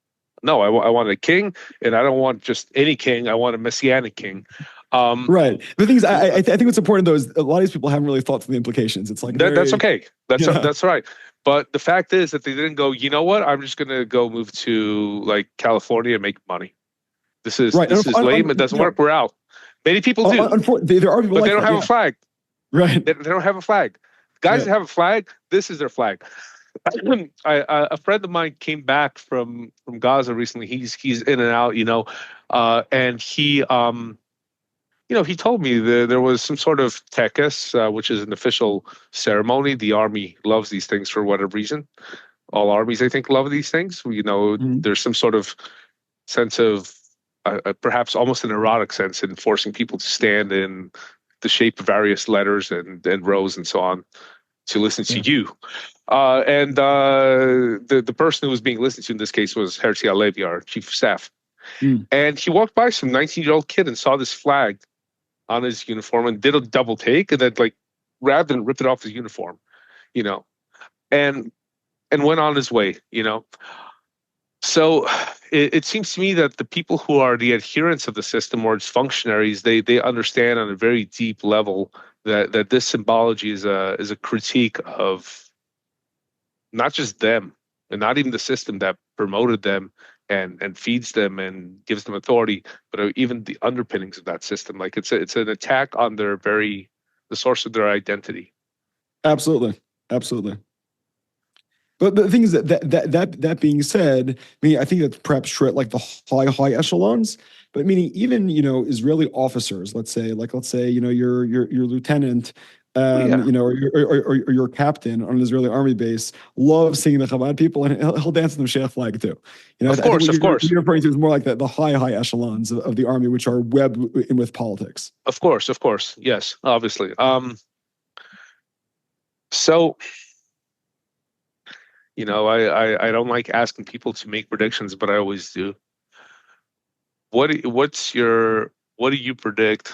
No, I want a king, and I don't want just any king. I want a messianic king. Right. The thing is, I think what's important though is a lot of these people haven't really thought through the implications. It's like that's okay. That's right. But the fact is that they didn't go, you know what? I'm just going to go move to like California and make money. This is right. This is lame. It doesn't work. We're out. Many people do. There are people, but like they don't have a flag. Right. They don't have a flag. Guys that have a flag, this is their flag. A friend of mine came back from Gaza recently. He's in and out, and he he told me there was some sort of tekes, which is an official ceremony. The army loves these things for whatever reason. All armies, I think, love these things. There's some sort of sense of perhaps almost an erotic sense in forcing people to stand in the shape of various letters and rows and so on to listen to you. And the person who was being listened to in this case was Herzi Halevi, our chief of staff. And he walked by some 19-year-old kid and saw this flag on his uniform and did a double take and then grabbed and ripped it off his uniform, and went on his way, So it seems to me that the people who are the adherents of the system or its functionaries, they understand on a very deep level that this symbology is a critique of not just them and not even the system that promoted them and feeds them and gives them authority, but even the underpinnings of that system. Like it's an attack on the source of their identity. Absolutely. Absolutely. But the thing is that being said, I mean, I think that's perhaps true at like the high echelons. But meaning even Israeli officers, let's say your lieutenant, Oh yeah, or your captain on an Israeli army base, loves seeing the Chabad people, and he'll dance in the Shia flag too. I think what of course, you're referring to is more like the high echelons of the army, which are webbed in with politics. of course, yes, obviously. So I don't like asking people to make predictions, but I always do. What do you predict,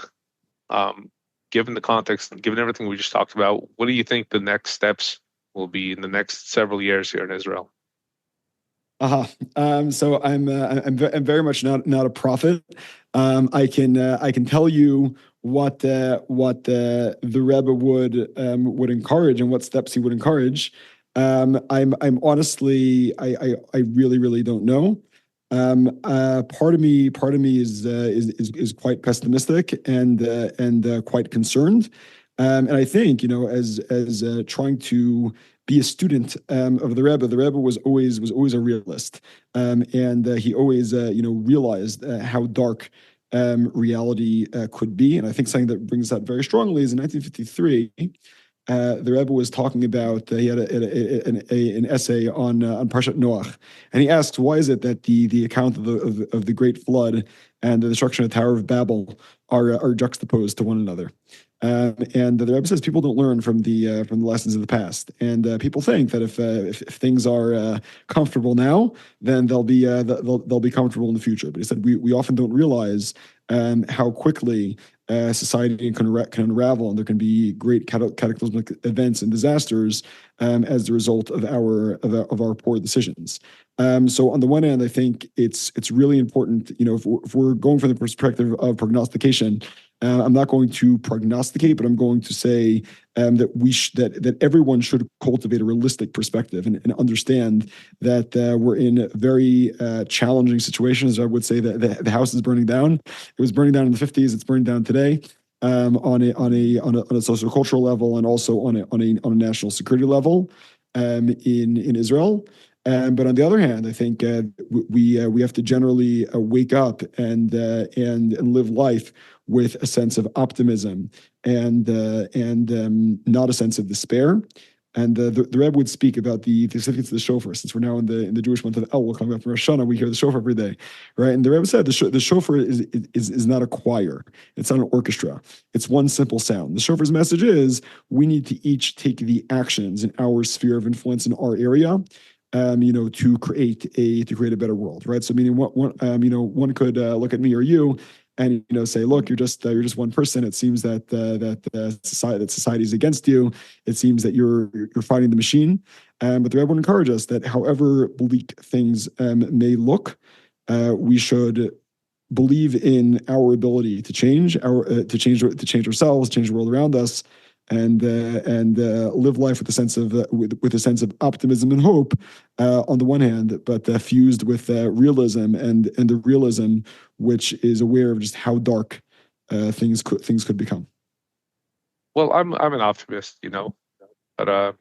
given the context and given everything we just talked about? What do you think the next steps will be in the next several years here in Israel? So I'm very much not a prophet. I can tell you what the Rebbe would encourage and what steps he would encourage. I'm honestly I really don't know. Part of me is quite pessimistic and quite concerned. And I think as trying to be a student of the Rebbe was always a realist, and he always realized how dark reality could be. And I think something that brings that very strongly is in 1953. The Rebbe was talking about he had an essay on Parshat Noach, and he asks, why is it that the account of the great flood and the destruction of the Tower of Babel are juxtaposed to one another? And the Rebbe says people don't learn from the lessons of the past, and people think that if things are comfortable now, then they'll be comfortable in the future. But he said we often don't realize how quickly society can unravel, and there can be great cataclysmic events and disasters as a result of our poor decisions. So on the one hand, I think it's really important. If we're going from the perspective of prognostication, I'm not going to prognosticate, but I'm going to say that everyone should cultivate a realistic perspective and understand that we're in very challenging situations. I would say that the house is burning down. It was burning down in the 50s. It's burning down today. On a social cultural level, and also on a national security level in Israel. But on the other hand, I think we have to generally wake up and live life with a sense of optimism and not a sense of despair. And the Rebbe would speak about the significance of the shofar. Since we're now in the Jewish month of Elul, coming up from Rosh Hashanah, we hear the shofar every day, right? And the Rebbe said the shofar is not a choir. It's not an orchestra. It's one simple sound. The shofar's message is we need to each take the actions in our sphere of influence in our area, to create a better world, right? So meaning one could look at me or you and say, look, you're just one person. It seems that society is against you. It seems that you're fighting the machine. But the Rebbe would encourage us that however bleak things may look, we should believe in our ability to change ourselves, change the world around us, and live life with a sense of optimism and hope on the one hand, but fused with realism and the realism which is aware of just how dark things could become. Well, I'm an optimist, but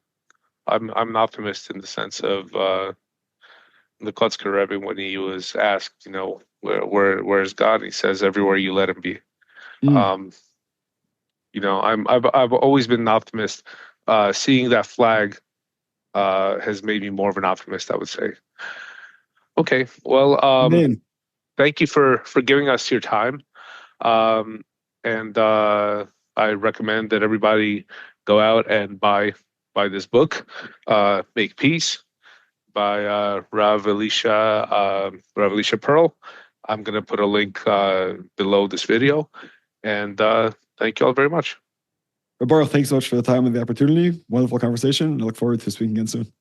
I'm an optimist in the sense of the Kotzker Rebbe when he was asked, where's God? He says, everywhere you let him be. Mm. I've always been an optimist. Seeing that flag has made me more of an optimist, I would say. Okay, well, Man. thank you for giving us your time, and I recommend that everybody go out and buy this book, Make Peace, by Rav Elisha Pearl. I'm going to put a link below this video, and thank you all very much. Baruch, thanks so much for the time and the opportunity. Wonderful conversation. I look forward to speaking again soon.